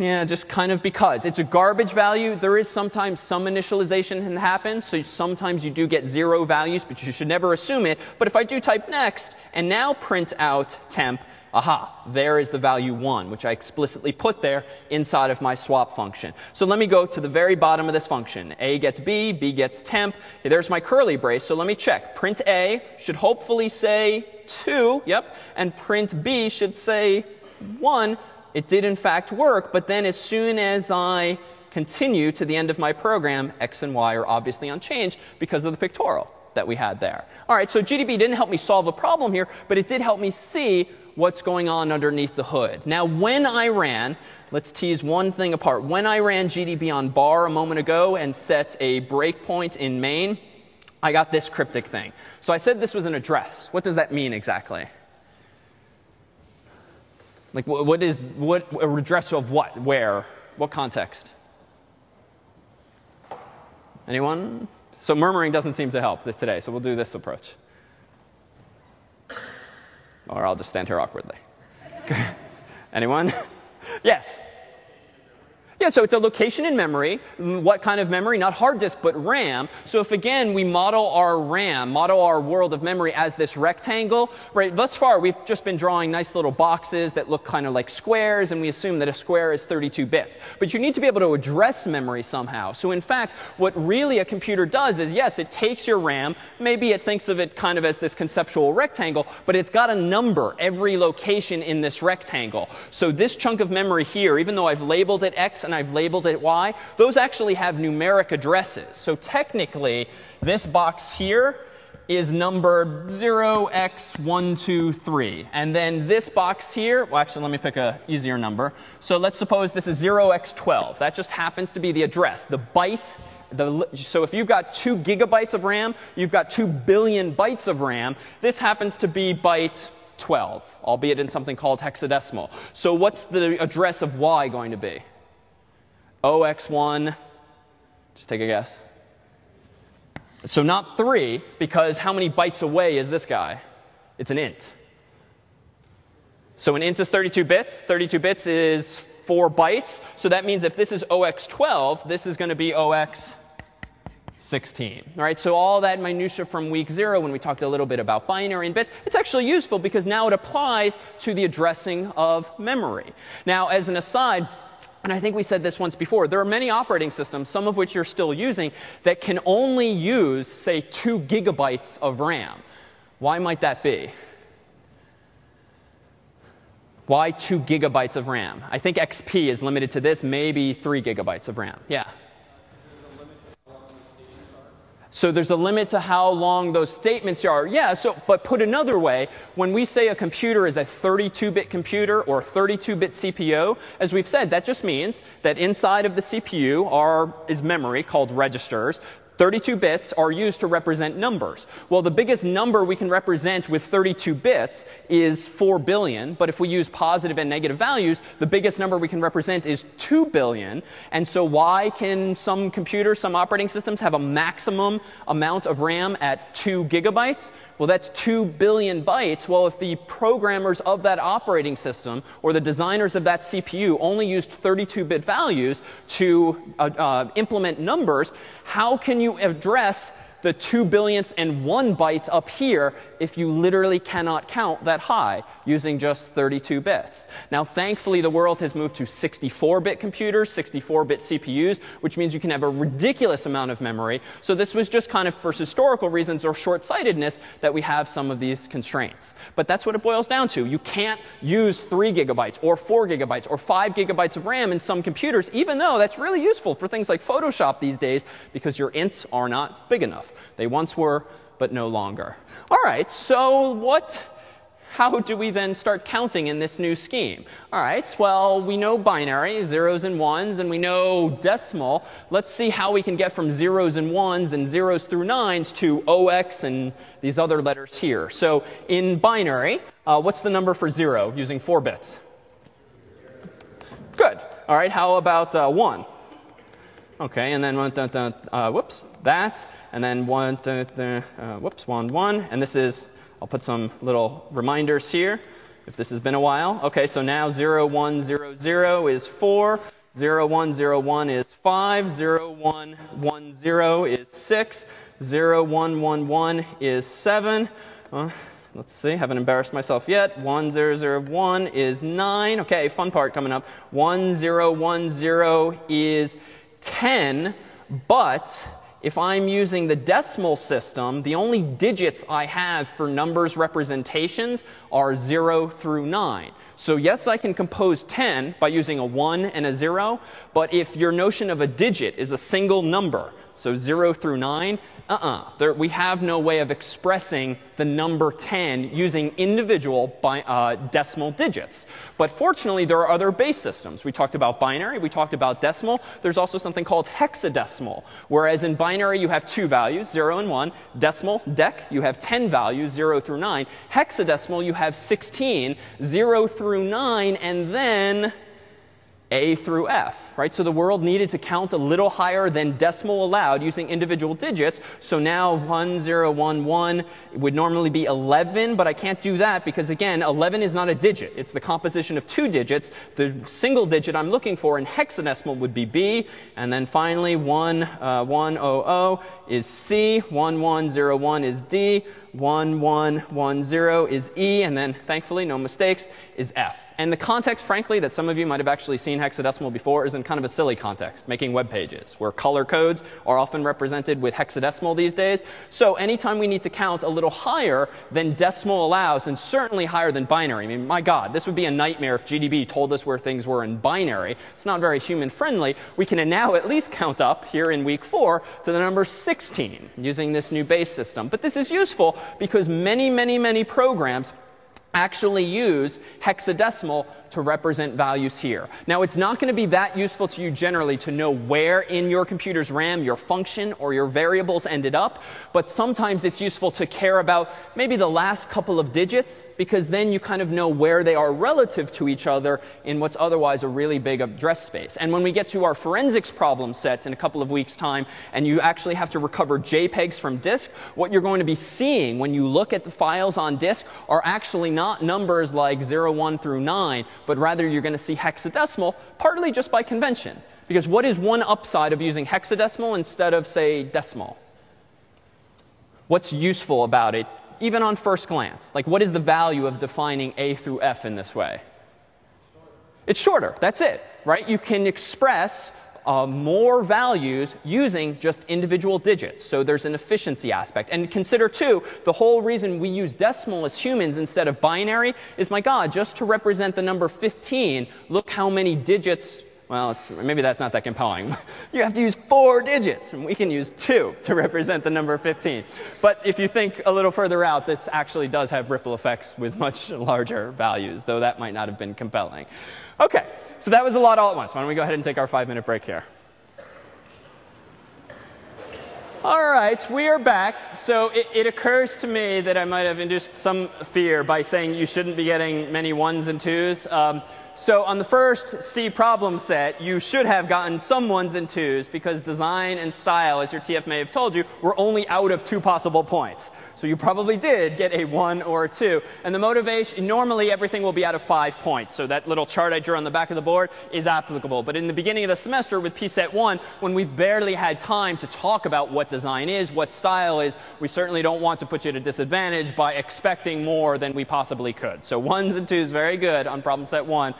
kind of because. It's a garbage value. There is sometimes some initialization that happens. So sometimes you do get 0 values, but you should never assume it. But if I do type next and now print out temp, aha, there is the value 1, which I explicitly put there inside of my swap function. So let me go to the very bottom of this function. A gets B, B gets temp. Okay, there's my curly brace. So let me check. Print A should hopefully say 2. Yep. And print B should say 1. It did, in fact, work. But then as soon as I continue to the end of my program, x and y are obviously unchanged because of the pictorial that we had there. All right, so GDB didn't help me solve a problem here, but it did help me see what's going on underneath the hood. Now, when I ran, let's tease one thing apart. When I ran GDB on bar a moment ago and set a breakpoint in main, I got this cryptic thing. So I said this was an address. What does that mean exactly? Like, what a address of what? Where? What context? Anyone? So murmuring doesn't seem to help today, so we'll do this approach. Or I'll just stand here awkwardly. Anyone? Yes. Yeah, so it's a location in memory. What kind of memory? Not hard disk, but RAM. So if, again, we model our RAM, model our world of memory as this rectangle, right, thus far we've just been drawing nice little boxes that look kind of like squares, and we assume that a square is 32 bits. But you need to be able to address memory somehow. So in fact, what really a computer does is, yes, it takes your RAM. Maybe it thinks of it kind of as this conceptual rectangle, but it's got a number every location in this rectangle. So this chunk of memory here, even though I've labeled it X and I've labeled it Y, those actually have numeric addresses. So technically, this box here is numbered 0x123. And then this box here, well, actually, let me pick an easier number. So let's suppose this is 0x12. That just happens to be the address, the byte. So if you've got 2 gigabytes of RAM, you've got 2 billion bytes of RAM. This happens to be byte 12, albeit in something called hexadecimal. So what's the address of Y going to be? OX1, just take a guess. So not 3, because how many bytes away is this guy? It's an int. So an int is 32 bits. 32 bits is 4 bytes. So that means if this is OX12, this is going to be OX16. All right, so all that minutia from week 0 when we talked a little bit about binary and bits, it's actually useful because now it applies to the addressing of memory. Now, as an aside, and I think we said this once before, there are many operating systems, some of which you're still using, that can only use, say, 2 gigabytes of RAM. Why might that be? Why 2 gigabytes of RAM? I think XP is limited to this, maybe 3 gigabytes of RAM. Yeah? So there's a limit to how long those statements are. Yeah, but put another way, when we say a computer is a 32-bit computer or 32-bit CPU, as we've said, that just means that inside of the CPU is memory called registers. 32 bits are used to represent numbers. Well, the biggest number we can represent with 32 bits is 4 billion. But if we use positive and negative values, the biggest number we can represent is 2 billion. And so why can some computers, some operating systems have a maximum amount of RAM at 2 gigabytes? Well, that's 2 billion bytes. Well, if the programmers of that operating system or the designers of that CPU only used 32-bit values to implement numbers, how can you address the 2 billionth and 1 byte up here if you literally cannot count that high using just 32 bits? Now, thankfully, the world has moved to 64-bit computers, 64-bit CPUs, which means you can have a ridiculous amount of memory. So this was just kind of for historical reasons or short-sightedness that we have some of these constraints. But that's what it boils down to. You can't use 3 gigabytes or 4 gigabytes or 5 gigabytes of RAM in some computers, even though that's really useful for things like Photoshop these days because your ints are not big enough. They once were, but no longer. All right, so how do we then start counting in this new scheme? All right, well, we know binary, zeros and ones, and we know decimal. Let's see how we can get from zeros and ones and zeros through nines to OX and these other letters here. So in binary, what's the number for 0 using 4 bits? Good. All right, how about 1? OK, and then whoops, that. And then 1, whoops, 1, 1. And this is, I'll put some little reminders here if this has been a while. OK, so now 0, 1, 0, 0 is 4. 0, 1, 0, 1 is 5. 0, 1, 1, 0 is 6. 0, 1, 1, 1 is 7. Let's see, haven't embarrassed myself yet. 1, 0, 0, 1 is 9. OK, fun part coming up. 1, 0, 1, 0 is 10. But if I'm using the decimal system, the only digits I have for numbers representations are 0 through 9. So yes, I can compose 10 by using a 1 and a 0. But if your notion of a digit is a single number, so 0 through 9, we have no way of expressing the number 10 using individual decimal digits. But fortunately, there are other base systems. We talked about binary. We talked about decimal. There's also something called hexadecimal, whereas in binary, you have 2 values, 0 and 1. Decimal, dec, you have 10 values, 0 through 9. Hexadecimal, you have 16, 0 through 9, and then A through F. right? So the world needed to count a little higher than decimal allowed using individual digits. So now 1, 0, 1, 1 would normally be 11, but I can't do that because, again, 11 is not a digit. It's the composition of 2 digits. The single digit I'm looking for in hexadecimal would be B. And then finally, 1, 1, 0, 0 is C. 1, 1, 0, 1 is D. 1, 1, 1, 0 is E. And then, thankfully, no mistakes, is F. And the context, frankly, that some of you might have actually seen hexadecimal before is in kind of a silly context, making web pages, where color codes are often represented with hexadecimal these days. So anytime we need to count a little higher than decimal allows, and certainly higher than binary, I mean, my God, this would be a nightmare if GDB told us where things were in binary. It's not very human friendly. We can now at least count up here in week 4 to the number 16 using this new base system. But this is useful because many, many, many programs actually use hexadecimal to represent values here. Now, it's not going to be that useful to you generally to know where in your computer's RAM your function or your variables ended up. But sometimes it's useful to care about maybe the last couple of digits, because then you kind of know where they are relative to each other in what's otherwise a really big address space. And when we get to our forensics problem set in a couple of weeks' time, and you actually have to recover JPEGs from disk, what you're going to be seeing when you look at the files on disk are actually not numbers like 0, 1 through 9, but rather you're going to see hexadecimal, partly just by convention. Because what is one upside of using hexadecimal instead of, say, decimal? What's useful about it, even on first glance? Like, what is the value of defining A through F in this way? It's shorter. That's it, right? You can express more values using just individual digits. So there's an efficiency aspect. And consider, too, the whole reason we use decimal as humans instead of binary is, my God, just to represent the number 15, look how many digits. Well, maybe that's not that compelling. You have to use 4 digits, and we can use 2 to represent the number 15. But if you think a little further out, this actually does have ripple effects with much larger values, though that might not have been compelling. OK, so that was a lot all at once. Why don't we go ahead and take our 5-minute break here? All right, we are back. So it occurs to me that I might have induced some fear by saying you shouldn't be getting many 1s and 2s. So on the first C problem set, you should have gotten some 1s and 2s because design and style, as your TF may have told you, were only out of 2 possible points. So you probably did get a 1 or a 2. And the motivation, normally everything will be out of 5 points. So that little chart I drew on the back of the board is applicable. But in the beginning of the semester with PSET 1, when we've barely had time to talk about what design is, what style is, we certainly don't want to put you at a disadvantage by expecting more than we possibly could. So 1s and 2s, very good on problem set 1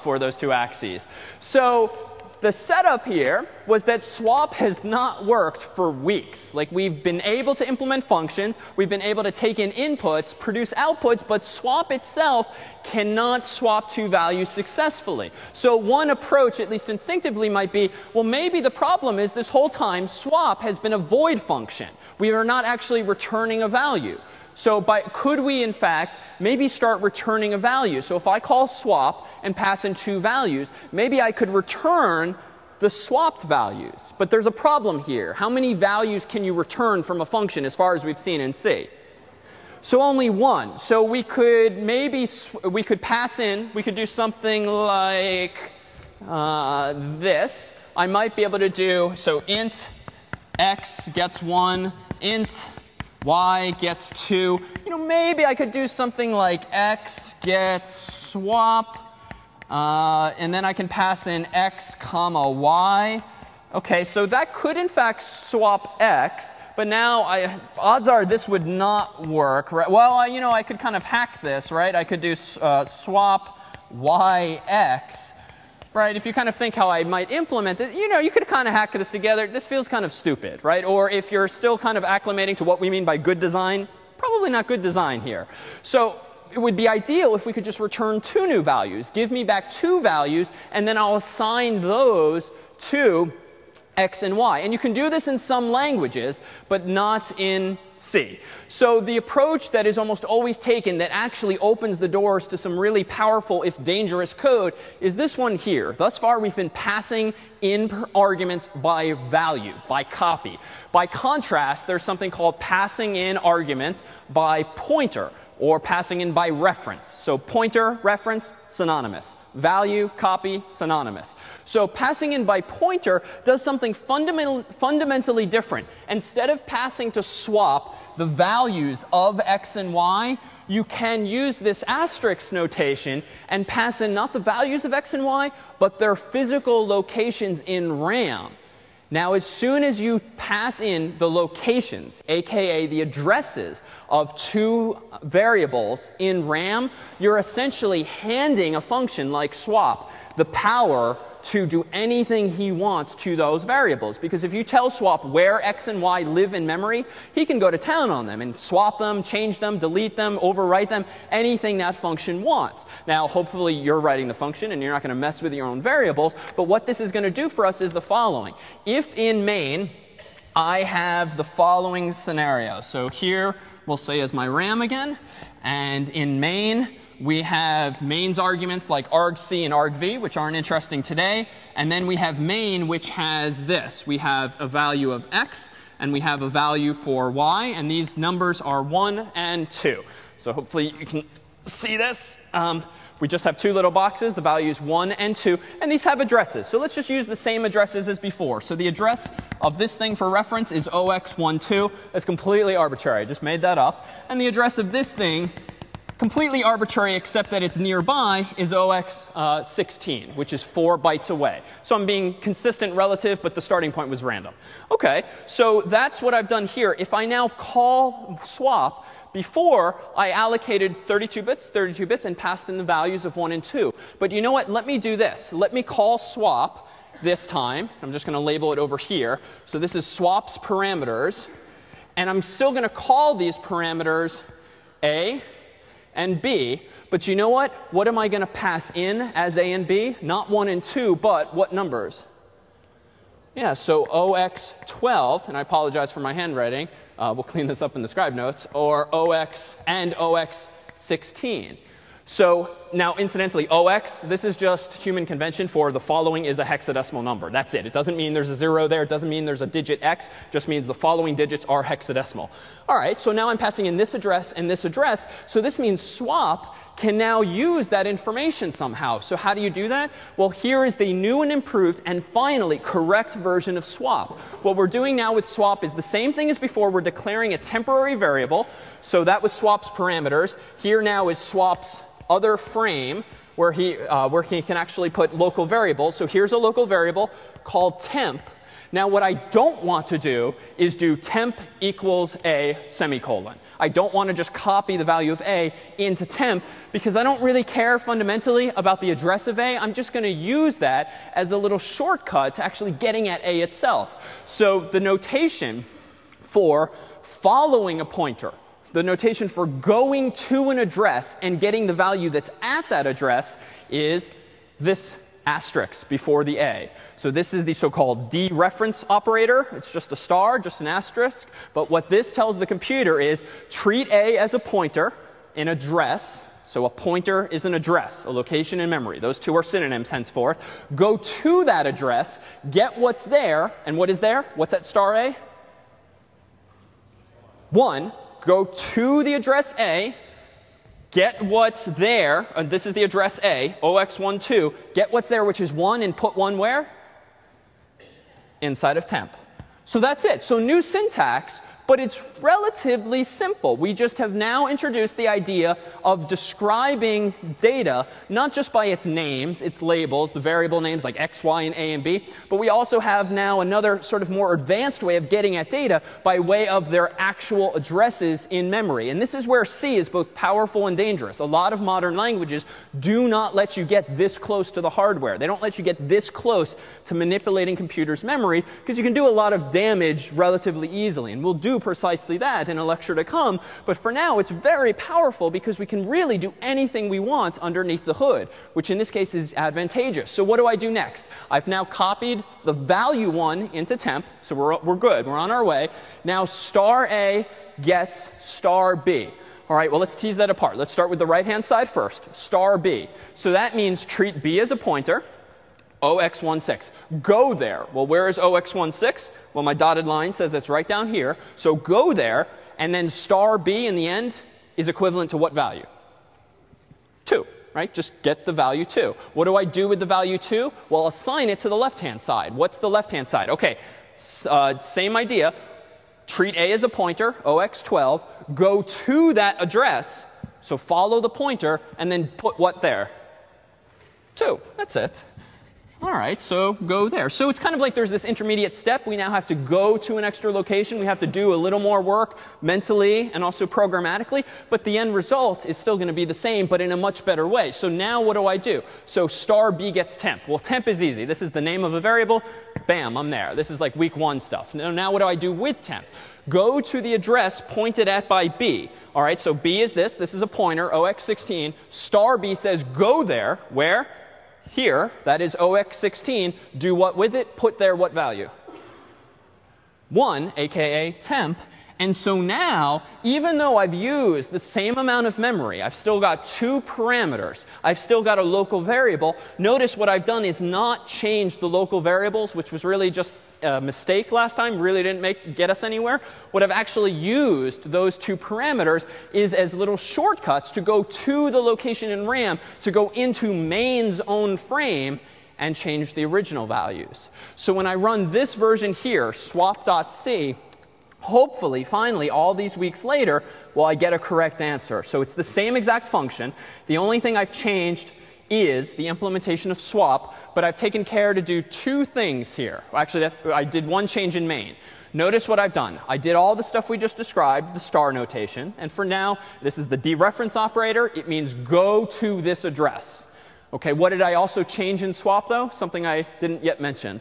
for those 2 axes. So the setup here was that swap has not worked for weeks. Like, we've been able to implement functions. We've been able to take in inputs, produce outputs. But swap itself cannot swap 2 values successfully. So one approach, at least instinctively, might be, well, maybe the problem is this whole time swap has been a void function. We are not actually returning a value. So could we, in fact, maybe start returning a value? So if I call swap and pass in 2 values, maybe I could return the swapped values. But there's a problem here. How many values can you return from a function as far as we've seen in C? So only 1. So we could maybe we could pass in, we could do something like this. I might be able to do, so int x gets 1, int y gets 2. You know, maybe I could do something like x gets swap, and then I can pass in x comma y. OK, so that could, in fact, swap x. But now, odds are this would not work. Right? Well, I could kind of hack this, right? I could do swap yx. Right? If you kind of think how I might implement it, you could kind of hack this together. This feels kind of stupid, right? Or if you're still kind of acclimating to what we mean by good design, probably not good design here. So it would be ideal if we could just return 2 new values. Give me back 2 values, and then I'll assign those to x and y. And you can do this in some languages, but not in C. So the approach that is almost always taken that actually opens the doors to some really powerful, if dangerous, code is this one here. Thus far, we've been passing in arguments by value, by copy. By contrast, there's something called passing in arguments by pointer, or passing in by reference. So pointer, reference, synonymous. value, copy, synonymous. So passing in by pointer does something fundamentally different. Instead of passing to swap the values of x and y, you can use this asterisk notation and pass in not the values of x and y, but their physical locations in RAM. Now, as soon as you pass in the locations, aka the addresses of two variables in RAM, you're essentially handing a function like swap the power to do anything he wants to those variables. Because if you tell swap where x and y live in memory, he can go to town on them and swap them, change them, delete them, overwrite them, anything that function wants. Now, hopefully you're writing the function and you're not going to mess with your own variables. But what this is going to do for us is the following. If in main I have the following scenario. So here we'll say as my RAM again. And in main, we have main's arguments like argc and argv, which aren't interesting today. And then we have main, which has this. We have a value of x, and we have a value for y. And these numbers are 1 and 2. So hopefully you can see this. We just have two little boxes, the values 1 and 2. And these have addresses. So let's just use the same addresses as before. So the address of this thing for reference is 0x12. That's completely arbitrary. I just made that up. And the address of this thing, completely arbitrary except that it's nearby, is 0x16, which is 4 bytes away. So I'm being consistent relative, but the starting point was random. OK, so that's what I've done here. If I now call swap, before I allocated 32 bits, and passed in the values of 1 and 2. But you know what? Let me do this. Let me call swap this time. I'm just going to label it over here. So this is swap's parameters. And I'm still going to call these parameters A and B. But you know what? What am I going to pass in as A and B? Not 1 and 2, but what numbers? Yeah, so 0x12, and I apologize for my handwriting. We'll clean this up in the scribe notes, or 0x and 0x16. So now, incidentally, 0x, this is just human convention for the following is a hexadecimal number. That's it. It doesn't mean there's a 0 there. It doesn't mean there's a digit x. It just means the following digits are hexadecimal. All right, so now I'm passing in this address and this address. So this means swap can now use that information somehow. So how do you do that? Well, here is the new and improved and finally correct version of swap. What we're doing now with swap is the same thing as before. We're declaring a temporary variable. So that was swap's parameters. Here now is swap's other frame where he can actually put local variables. So here's a local variable called temp. Now, what I don't want to do is do temp equals a semicolon. I don't want to just copy the value of a into temp because I don't really care fundamentally about the address of a. I'm just going to use that as a little shortcut to actually getting at a itself. So the notation for following a pointer, the notation for going to an address and getting the value that's at that address is this asterisk before the a. So this is the so-called dereference operator. It's just a star, just an asterisk. But what this tells the computer is treat a as a pointer, an address. So a pointer is an address, a location in memory. Those two are synonyms henceforth. Go to that address, get what's there. And what is there? What's at star a? 1. Go to the address a. Get what's there. This is the address A, 0x12. Get what's there, which is 1, and put 1 where? Inside of temp. So that's it. So new syntax, but it's relatively simple. We just have now introduced the idea of describing data, not just by its names, its labels, the variable names like x, y, and a and b, but we also have now another sort of more advanced way of getting at data by way of their actual addresses in memory. And this is where C is both powerful and dangerous. A lot of modern languages do not let you get this close to the hardware. They don't let you get this close to manipulating computers' memory because you can do a lot of damage relatively easily. And we'll do precisely that in a lecture to come. But for now, it's very powerful because we can really do anything we want underneath the hood, which in this case is advantageous. So what do I do next? I've now copied the value 1 into temp. So we're good. We're on our way. Now star A gets star B. All right, well, let's tease that apart. Let's start with the right-hand side first, star B. So that means treat B as a pointer. 0x16. Go there. Well, where is 0x16? Well, my dotted line says it's right down here. So go there, and then star B in the end is equivalent to what value? 2, right? Just get the value 2. What do I do with the value 2? Well, assign it to the left-hand side. What's the left-hand side? OK, same idea. Treat A as a pointer, OX12. Go to that address. So follow the pointer, and then put what there? 2. That's it. All right, so go there. So it's kind of like there's this intermediate step. We now have to go to an extra location. We have to do a little more work mentally and also programmatically. But the end result is still going to be the same, but in a much better way. So now what do I do? So star b gets temp. Well, temp is easy. This is the name of a variable. Bam, I'm there. This is like week 1 stuff. Now what do I do with temp? Go to the address pointed at by b. All right, so b is this. This is a pointer, OX16. Star b says go there. Where? Here, that is OX16, do what with it? Put there what value? 1, aka temp. And so now, even though I've used the same amount of memory, I've still got 2 parameters, I've still got a local variable, notice what I've done is not change the local variables, which was really just a mistake last time, really didn't get us anywhere. What I've actually used those 2 parameters is as little shortcuts to go to the location in RAM, to go into main's own frame and change the original values. So when I run this version here, swap.c, hopefully, finally, all these weeks later, well, I get a correct answer. So it's the same exact function. The only thing I've changed is the implementation of swap, but I've taken care to do 2 things here. Well, actually, I did 1 change in main. Notice what I've done. I did all the stuff we just described, the star notation. And for now, this is the dereference operator. It means go to this address. OK, what did I also change in swap, though? Something I didn't yet mention.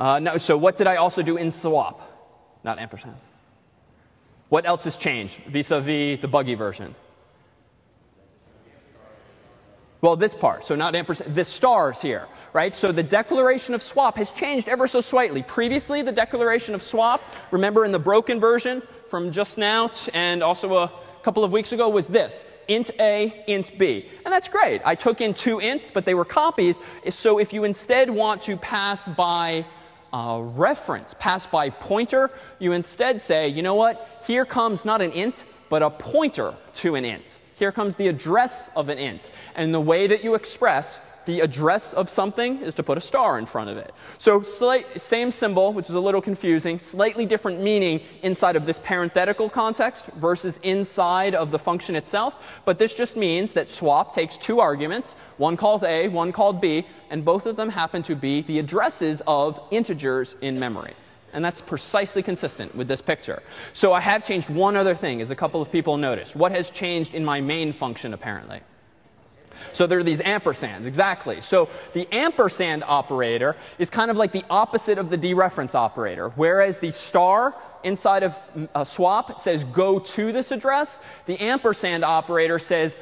No, so what did I also do in swap? Not ampersand. What else has changed vis-a-vis the buggy version? Well, this part, so not ampersand, the stars here, right? So the declaration of swap has changed ever so slightly. Previously, the declaration of swap, remember in the broken version from just now and also a couple of weeks ago, was this: int A, int B. And that's great. I took in 2 ints, but they were copies. So if you instead want to pass by reference, pass by pointer, you instead say, you know what? Here comes not an int, but a pointer to an int. Here comes the address of an int. And the way that you express the address of something is to put a star in front of it. So same symbol, which is a little confusing, slightly different meaning inside of this parenthetical context versus inside of the function itself. But this just means that swap takes 2 arguments. One calls A, one called B, and both of them happen to be the addresses of integers in memory. And that's precisely consistent with this picture. So I have changed one other thing, as a couple of people noticed. What has changed in my main function, apparently? So there are these ampersands, exactly. So the ampersand operator is kind of like the opposite of the dereference operator. Whereas the star inside of a swap says go to this address, the ampersand operator says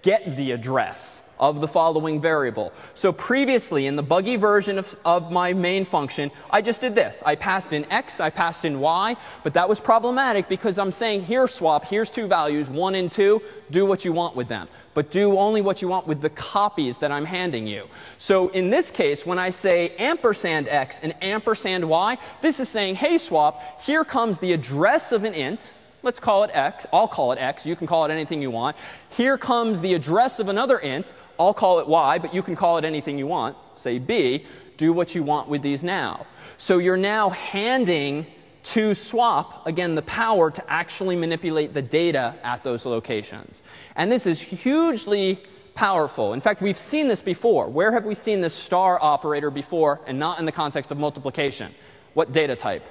get the address of the following variable. So previously, in the buggy version of my main function, I just did this. I passed in x, I passed in y, but that was problematic because I'm saying here swap, here's 2 values, 1 and 2, do what you want with them. But do only what you want with the copies that I'm handing you. So in this case, when I say ampersand x and ampersand y, this is saying, hey swap, here comes the address of an int. Let's call it x. I'll call it x. You can call it anything you want. Here comes the address of another int. I'll call it y, but you can call it anything you want. Say b. Do what you want with these now. So you're now handing to swap, again, the power to actually manipulate the data at those locations. And this is hugely powerful. In fact, we've seen this before. Where have we seen this star operator before and not in the context of multiplication? What data type?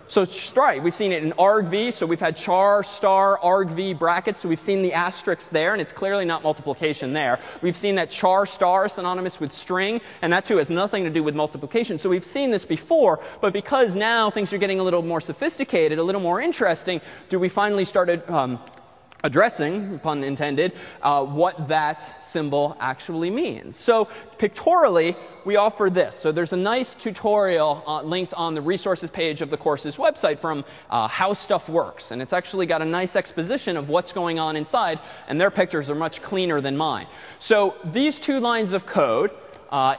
So right, we've seen it in argv. So we've had char, star, argv brackets. So we've seen the asterisks there, and it's clearly not multiplication there. We've seen that char star is synonymous with string, and that too has nothing to do with multiplication. So we've seen this before, but because now things are getting a little more sophisticated, a little more interesting, do we finally started addressing, pun intended, what that symbol actually means. So pictorially, we offer this. So there's a nice tutorial linked on the resources page of the course's website from how stuff works. And it's actually got a nice exposition of what's going on inside. And their pictures are much cleaner than mine. So these 2 lines of code,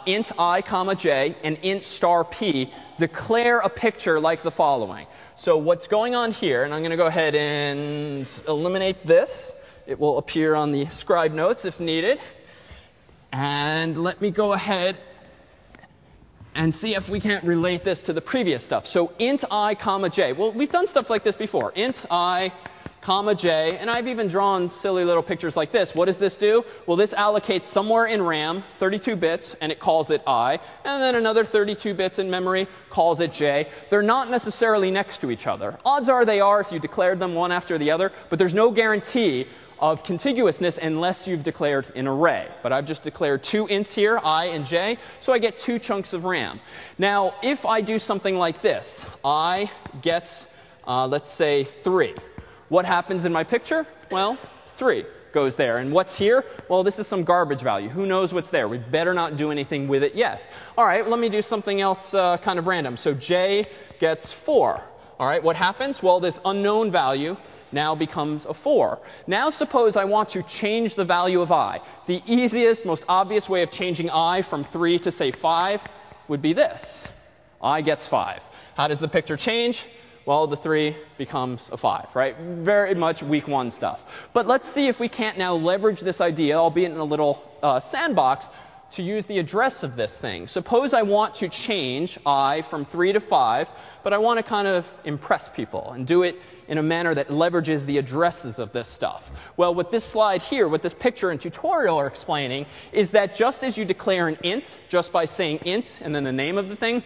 int I comma j and int star p declare a picture like the following. So what's going on here, and I'm going to go ahead and eliminate this. It will appear on the scribe notes if needed. And let me go ahead and see if we can't relate this to the previous stuff. So int I comma j. Well, we've done stuff like this before. Int I comma j, and I've even drawn silly little pictures like this. What does this do? Well, this allocates somewhere in RAM 32 bits, and it calls it I, and then another 32 bits in memory calls it j. They're not necessarily next to each other. Odds are they are if you declared them one after the other, but there's no guarantee of contiguousness unless you've declared an array. But I've just declared two ints here, I and j, so I get 2 chunks of RAM. Now, if I do something like this, I gets, let's say, 3. What happens in my picture? Well, 3 goes there. And what's here? Well, this is some garbage value. Who knows what's there? We better not do anything with it yet. All right, let me do something else kind of random. So j gets 4. All right, what happens? Well, this unknown value now becomes a 4. Now suppose I want to change the value of I. The easiest, most obvious way of changing I from 3 to, say, 5 would be this. I gets 5. How does the picture change? Well, the 3 becomes a 5, right? Very much week 1 stuff. But let's see if we can't now leverage this idea, albeit in a little sandbox, to use the address of this thing. Suppose I want to change I from 3 to 5, but I want to kind of impress people and do it in a manner that leverages the addresses of this stuff. Well, what this slide here, what this picture and tutorial are explaining, is that just as you declare an int just by saying int and then the name of the thing,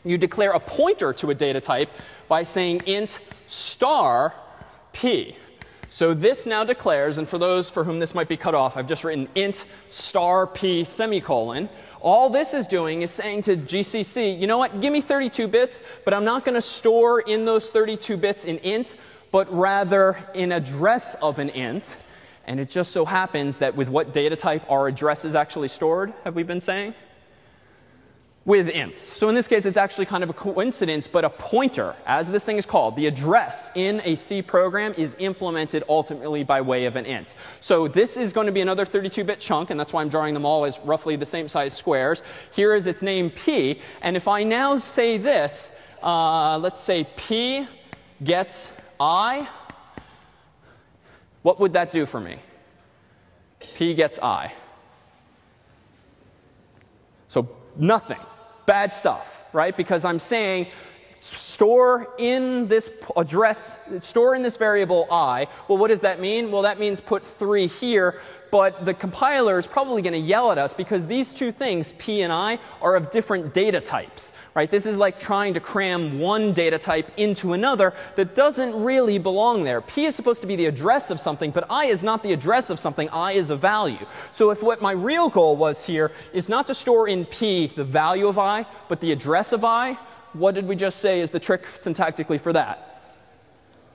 you declare a pointer to a data type by saying int star p. So this now declares, and for those for whom this might be cut off, I've just written int star p semicolon. All this is doing is saying to GCC, you know what, give me 32 bits, but I'm not going to store in those 32 bits an int, but rather an address of an int. And it just so happens that with what data type our address is actually stored, have we been saying? With ints. So in this case, it's actually kind of a coincidence, but a pointer, as this thing is called, the address in a C program is implemented ultimately by way of an int. So this is going to be another 32-bit chunk, and that's why I'm drawing them all as roughly the same size squares. Here is its name p, and if I now say this, let's say p gets I, what would that do for me? P gets I. So nothing. Bad stuff, right? Because I'm saying store in this address, store in this variable I. Well, what does that mean? Well, that means put 3 here. But the compiler is probably going to yell at us because these two things, p and I, are of different data types, right? This is like trying to cram one data type into another that doesn't really belong there. P is supposed to be the address of something, but I is not the address of something. I is a value. So if what my real goal was here is not to store in p the value of I, but the address of I, what did we just say is the trick syntactically for that?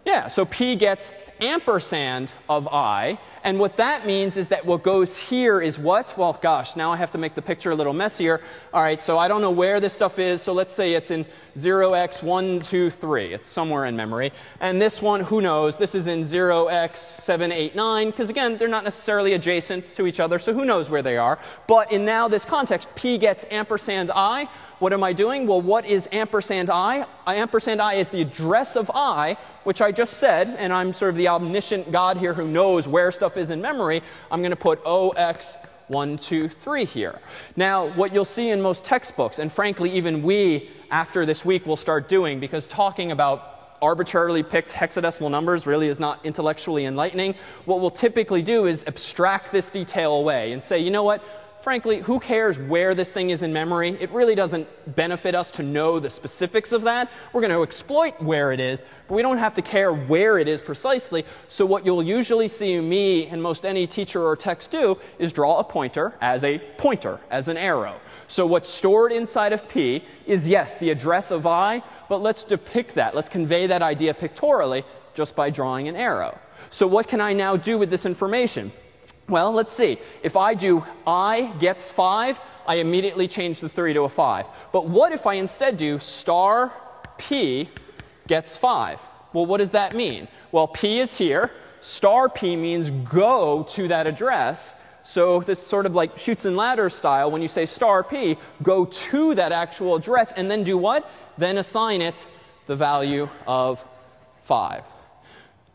Yeah, so p gets ampersand of I. And what that means is that what goes here is what? Well, gosh, now I have to make the picture a little messier. All right, so I don't know where this stuff is. So let's say it's in 0x123. It's somewhere in memory. And this one, who knows? This is in 0x789. Because again, they're not necessarily adjacent to each other. So who knows where they are? But in now this context, p gets ampersand I. What am I doing? Well, what is ampersand I? Ampersand I is the address of I, which I just said. And I'm sort of the omniscient God here who knows where stuff is in memory. I'm going to put 0x123 here. Now, what you'll see in most textbooks, and frankly, even we, after this week, will start doing, because talking about arbitrarily picked hexadecimal numbers really is not intellectually enlightening. What we'll typically do is abstract this detail away and say, you know what? Frankly, who cares where this thing is in memory? It really doesn't benefit us to know the specifics of that. We're going to exploit where it is, but we don't have to care where it is precisely. So what you'll usually see me and most any teacher or text do is draw a pointer, as an arrow. So what's stored inside of p is, yes, the address of I, but let's depict that. Let's convey that idea pictorially just by drawing an arrow. So what can I now do with this information? Well, let's see. If I do I gets 5, I immediately change the 3 to a 5. But what if I instead do star p gets 5? Well, what does that mean? Well, p is here. Star p means go to that address. So this sort of like chutes and ladders style, when you say star p, go to that actual address and then do what? Then assign it the value of 5.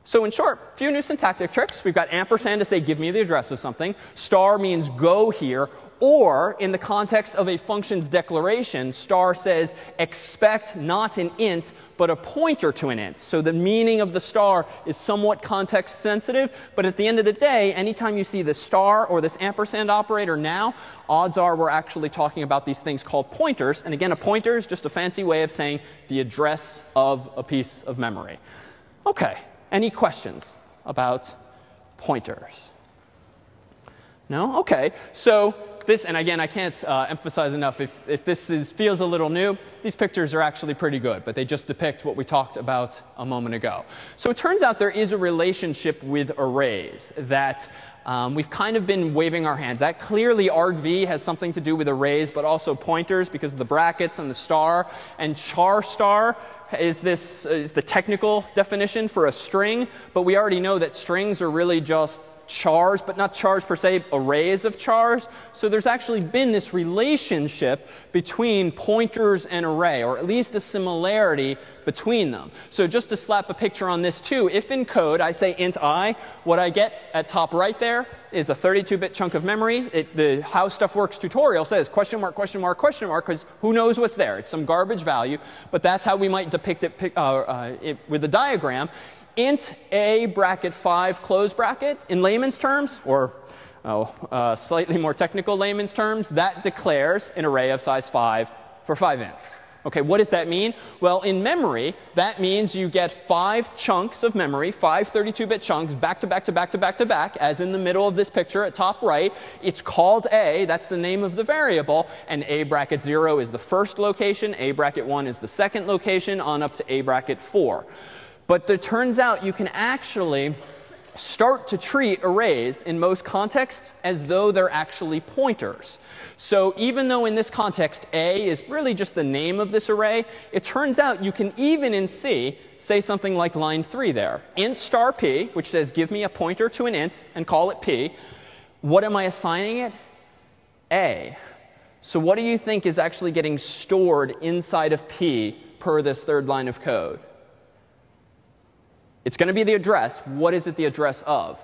So in short, a few new syntactic tricks. We've got ampersand to say give me the address of something. Star means go here. Or in the context of a function's declaration, star says expect not an int, but a pointer to an int. So the meaning of the star is somewhat context sensitive. But at the end of the day, anytime you see the star or this ampersand operator now, odds are we're actually talking about these things called pointers. And again, a pointer is just a fancy way of saying the address of a piece of memory. OK, any questions about pointers? No? OK, so this, and again, I can't emphasize enough, if this feels a little new, these pictures are actually pretty good. But they just depict what we talked about a moment ago. So it turns out there is a relationship with arrays that we've kind of been waving our hands at. Clearly, argv has something to do with arrays, but also pointers because of the brackets and the star. And char star is the technical definition for a string. But we already know that strings are really just chars, but not chars per se, arrays of chars. So there's actually been this relationship between pointers and array, or at least a similarity between them. So just to slap a picture on this too, if in code I say int I, what I get at top right there is a 32-bit chunk of memory. The How Stuff Works tutorial says question mark, question mark, question mark, because who knows what's there? It's some garbage value. But that's how we might depict it with a diagram. Int a bracket 5 close bracket, in layman's terms, or slightly more technical layman's terms, that declares an array of size 5 for 5 ints. OK, what does that mean? Well, in memory, that means you get 5 chunks of memory, 5 32-bit chunks, back to back to back to back to back, as in the middle of this picture at top right. It's called a. That's the name of the variable. And a bracket 0 is the first location. A bracket 1 is the second location, on up to a bracket 4. But it turns out you can actually start to treat arrays in most contexts as though they're actually pointers. So even though in this context a is really just the name of this array, it turns out you can even in C say something like line 3 there. Int star p, which says give me a pointer to an int and call it p. What am I assigning it? A. So what do you think is actually getting stored inside of p per this third line of code? It's going to be the address. What is it the address of?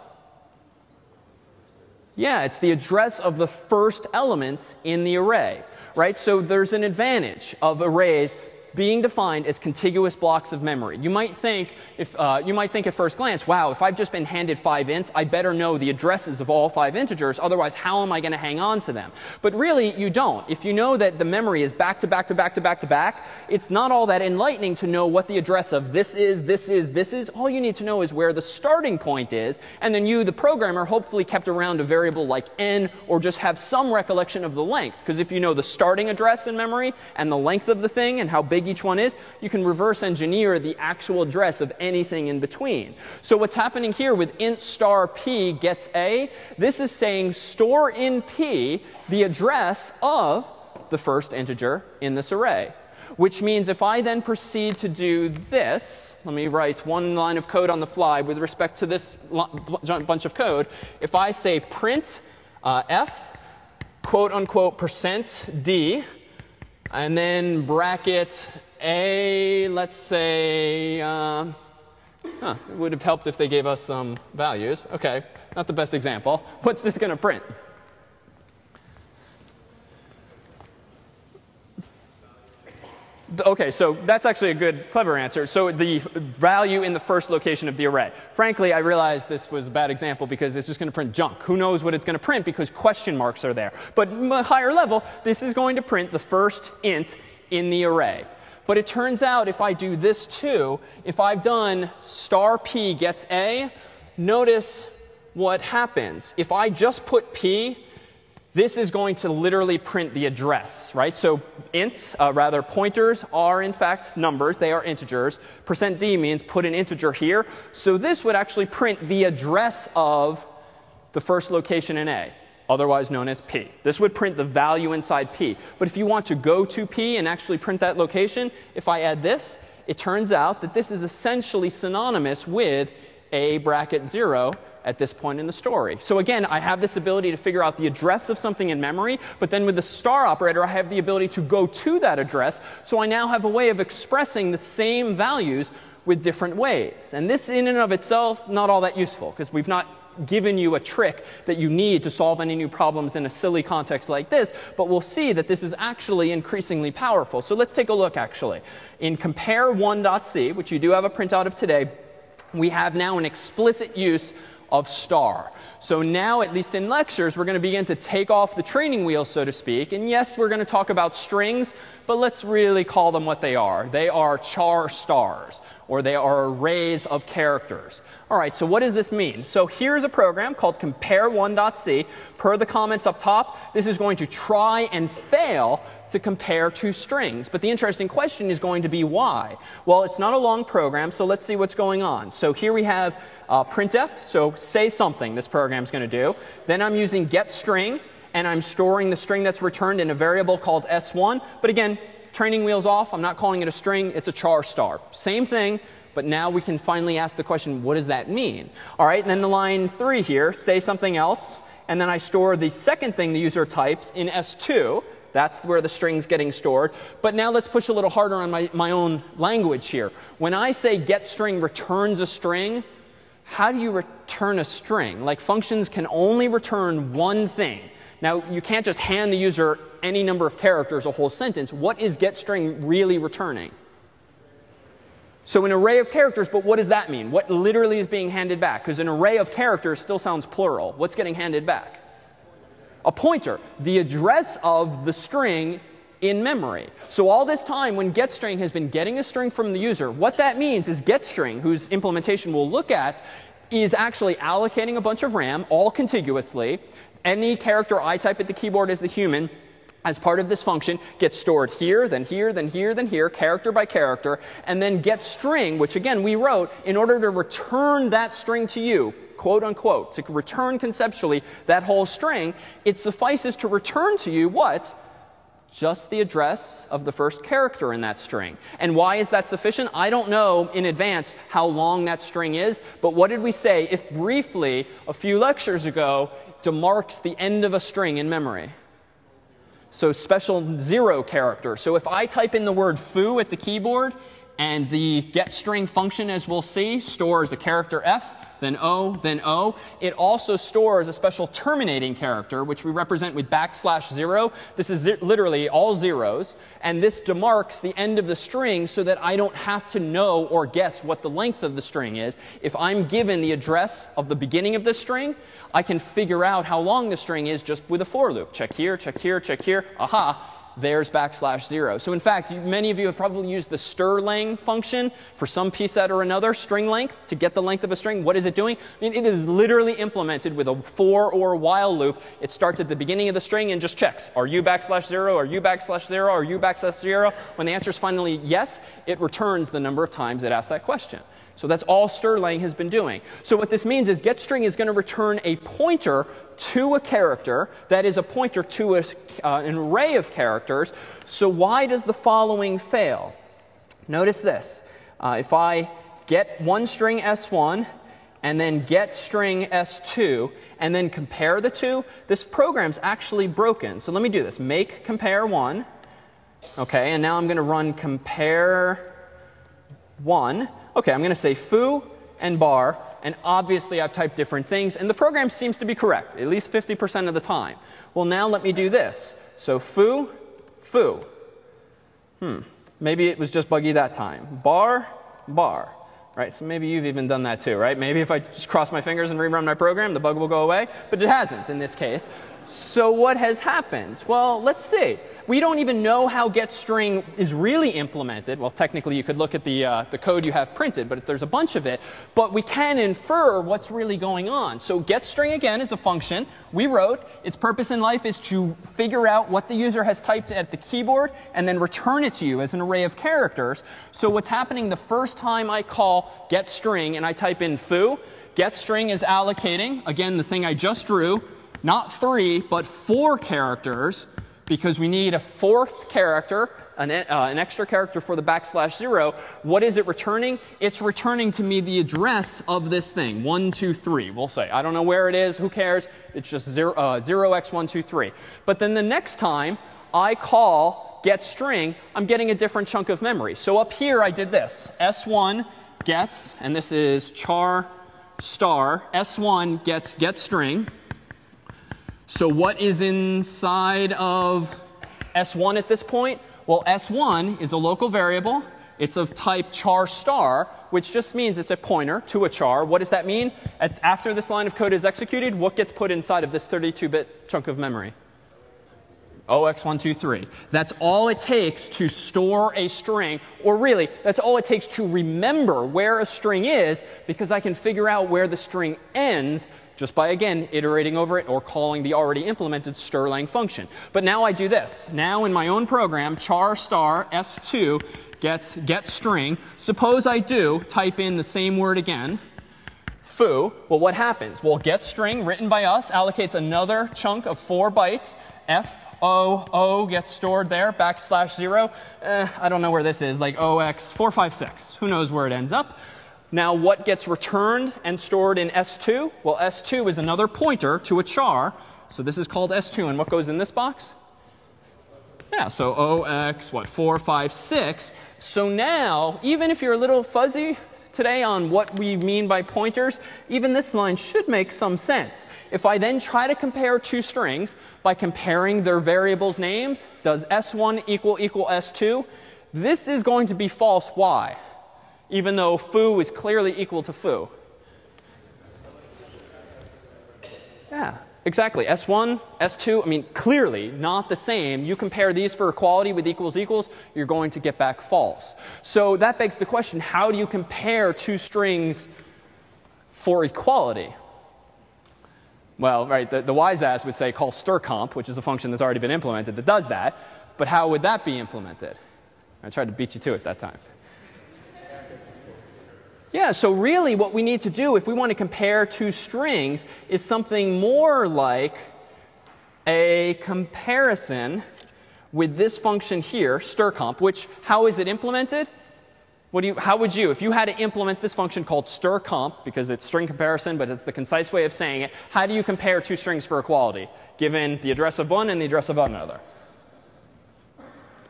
Yeah, it's the address of the first element in the array, right? So there's an advantage of arrays being defined as contiguous blocks of memory. You might think at first glance, wow, if I've just been handed 5 ints, I better know the addresses of all 5 integers. Otherwise, how am I going to hang on to them? But really, you don't. If you know that the memory is back to back to back to back to back, it's not all that enlightening to know what the address of this is, this is, this is. All you need to know is where the starting point is. And then you, the programmer, hopefully kept around a variable like n, or just have some recollection of the length. Because if you know the starting address in memory and the length of the thing and how big each one is, you can reverse engineer the actual address of anything in between. So what's happening here with int star p gets a, this is saying store in p the address of the first integer in this array. Which means if I then proceed to do this, let me write one line of code on the fly with respect to this bunch of code. If I say print f, quote unquote, %d, and then bracket a, let's say, it would have helped if they gave us some values. OK, not the best example. What's this going to print? OK, so that's actually a good, clever answer. So the value in the first location of the array. Frankly, I realized this was a bad example because it's just going to print junk. Who knows what it's going to print because question marks are there. But at a higher level, this is going to print the first int in the array. But it turns out if I do this too, if I've done star p gets a, notice what happens. If I just put p, this is going to literally print the address, right? So ints, rather pointers, are in fact numbers. They are integers. %d means put an integer here. So this would actually print the address of the first location in A, otherwise known as p. This would print the value inside p. But if you want to go to p and actually print that location, if I add this, it turns out that this is essentially synonymous with a bracket 0 at this point in the story. So again, I have this ability to figure out the address of something in memory, but then with the star operator, I have the ability to go to that address. So I now have a way of expressing the same values with different ways. And this in and of itself, not all that useful, because we've not given you a trick that you need to solve any new problems in a silly context like this. But we'll see that this is actually increasingly powerful. So let's take a look, actually. In compare1.c, which you do have a printout of today, we have now an explicit use of star. So now, at least in lectures, we're going to begin to take off the training wheels, so to speak. And yes, we're going to talk about strings, but let's really call them what they are. They are char stars, or they are arrays of characters. All right, so what does this mean? So here's a program called compare1.c. Per the comments up top, this is going to try and fail to compare two strings. But the interesting question is going to be why? Well, it's not a long program, so let's see what's going on. So here we have printf, so say something this program's going to do. Then I'm using getString, and I'm storing the string that's returned in a variable called s1. But again, training wheels off. I'm not calling it a string. It's a char star. Same thing, but now we can finally ask the question, what does that mean? All right, and then the line 3 here, say something else. And then I store the second thing the user types in s2. That's where the string's getting stored. But now let's push a little harder on my own language here. When I say getString returns a string, how do you return a string? Like, functions can only return one thing. Now, you can't just hand the user any number of characters, a whole sentence. What is getString really returning? So an array of characters, but what does that mean? What literally is being handed back? Because an array of characters still sounds plural. What's getting handed back? A pointer, the address of the string in memory. So all this time, when getString has been getting a string from the user, what that means is getString, whose implementation we'll look at, is actually allocating a bunch of RAM, all contiguously. Any character I type at the keyboard as the human, as part of this function, gets stored here, then here, then here, then here, character by character. And then getString, which again we wrote in order to return that string to you, quote unquote, to return conceptually that whole string, it suffices to return to you what? Just the address of the first character in that string. And why is that sufficient? I don't know in advance how long that string is. But what did we say if briefly, a few lectures ago, demarks the end of a string in memory? So special 0 character. So if I type in the word foo at the keyboard, and the getString function, as we'll see, stores a character f, then O, then O. It also stores a special terminating character, which we represent with \0. This is literally all zeros. And this demarks the end of the string so that I don't have to know or guess what the length of the string is. If I'm given the address of the beginning of the string, I can figure out how long the string is just with a for loop. Check here, check here, check here. Aha. There's \0. So in fact, many of you have probably used the strlen function for some pset or another, string length, to get the length of a string. What is it doing? I mean, it is literally implemented with a for or while loop. It starts at the beginning of the string and just checks. Are you \0? Are you \0? Are you \0? When the answer is finally yes, it returns the number of times it asks that question. So that's all strlen has been doing. So what this means is getString is going to return a pointer to a character that is a pointer to an array of characters. So why does the following fail? Notice this. If I get one string s1 and then get string s2 and then compare the two, this program's actually broken. So let me do this. Make compare1. OK, and now I'm going to run compare1. OK, I'm going to say foo and bar. And obviously, I've typed different things. And the program seems to be correct, at least 50% of the time. Well, now let me do this. So foo, foo. Maybe it was just buggy that time. Bar, bar. Right? So maybe you've even done that too, right? Maybe if I just cross my fingers and rerun my program, the bug will go away. But it hasn't in this case. So what has happened? Well, let's see. We don't even know how getString is really implemented. Well, technically, you could look at the code you have printed, but there's a bunch of it. But we can infer what's really going on. So getString, again, is a function we wrote. Its purpose in life is to figure out what the user has typed at the keyboard and then return it to you as an array of characters. So what's happening the first time I call getString and I type in foo, getString is allocating, again, the thing I just drew, not 3, but 4 characters, because we need a 4th character an extra character for the \0, what is it returning? It's returning to me the address of this thing, 123, we'll say. I don't know where it is. Who cares? It's just 0x123. But then the next time I call getString, I'm getting a different chunk of memory. So up here, I did this. S1 gets, and this is char star, S1 gets getString. So what is inside of S1 at this point? Well, S1 is a local variable. It's of type char star, which just means it's a pointer to a char. What does that mean? After this line of code is executed, what gets put inside of this 32-bit chunk of memory? OX123. That's all it takes to store a string, or really, that's all it takes to remember where a string is, because I can figure out where the string ends just by, again, iterating over it or calling the already implemented strlang function. But now I do this. Now in my own program, char star s2 gets getString. Suppose I do type in the same word again, foo. Well, what happens? Well, getString, written by us, allocates another chunk of 4 bytes. O gets stored there, \0. I don't know where this is, like OX456. Who knows where it ends up? Now, what gets returned and stored in S2? Well, S2 is another pointer to a char. So this is called S2. And what goes in this box? Yeah, so OX, what, 456. So now, even if you're a little fuzzy today on what we mean by pointers, even this line should make some sense. If I then try to compare two strings by comparing their variables' names, does S1 equal S2? This is going to be false. Why? Even though foo is clearly equal to foo. Yeah, exactly. S1, S2, I mean, clearly not the same. You compare these for equality with equals, you're going to get back false. So that begs the question, how do you compare two strings for equality? Well, right, the wise ass would say call strcomp, which is a function that's already been implemented that does that. But how would that be implemented? I tried to beat you to it that time. Yeah, so really what we need to do if we want to compare two strings is something more like a comparison with this function here, strcomp, which, how is it implemented? How would you, if you had to implement this function called strcomp, because it's string comparison, but it's the concise way of saying it, how do you compare two strings for equality, given the address of one and the address of another?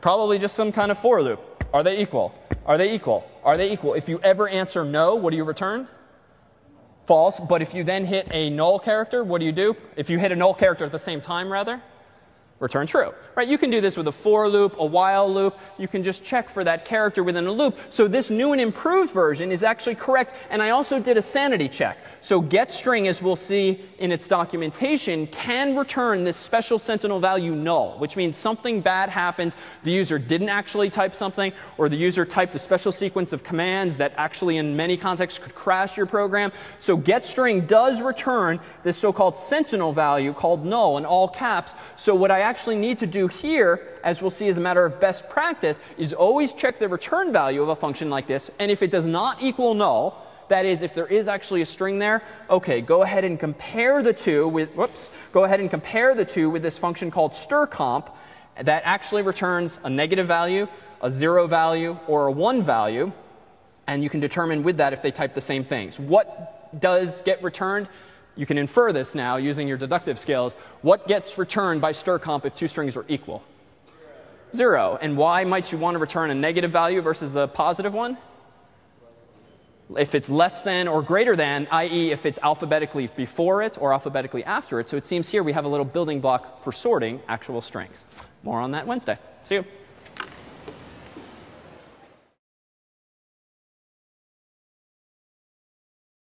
Probably just some kind of for loop. Are they equal? Are they equal? Are they equal? If you ever answer no, what do you return? False. But if you then hit a null character, what do you do? If you hit a null character at the same time, rather, return true. Right? You can do this with a for loop, a while loop. You can just check for that character within a loop. So this new and improved version is actually correct. And I also did a sanity check. So getString, as we'll see in its documentation, can return this special sentinel value null, which means something bad happens. The user didn't actually type something, or the user typed a special sequence of commands that actually in many contexts could crash your program. So getString does return this so-called sentinel value called null in all caps. So what I actually need to do here, as we'll see as a matter of best practice, is always check the return value of a function like this. And if it does not equal null, that is, if there is actually a string there, OK, go ahead and compare the two with, go ahead and compare the two with this function called strcomp that actually returns a negative value, a 0 value, or a 1 value. And you can determine with that if they type the same things. What does get returned? You can infer this now using your deductive skills. What gets returned by strcomp if two strings are equal? 0. And why might you want to return a negative value versus a positive one? If it's less than or greater than, i.e. if it's alphabetically before it or alphabetically after it. So it seems here we have a little building block for sorting actual strings. More on that Wednesday. See you.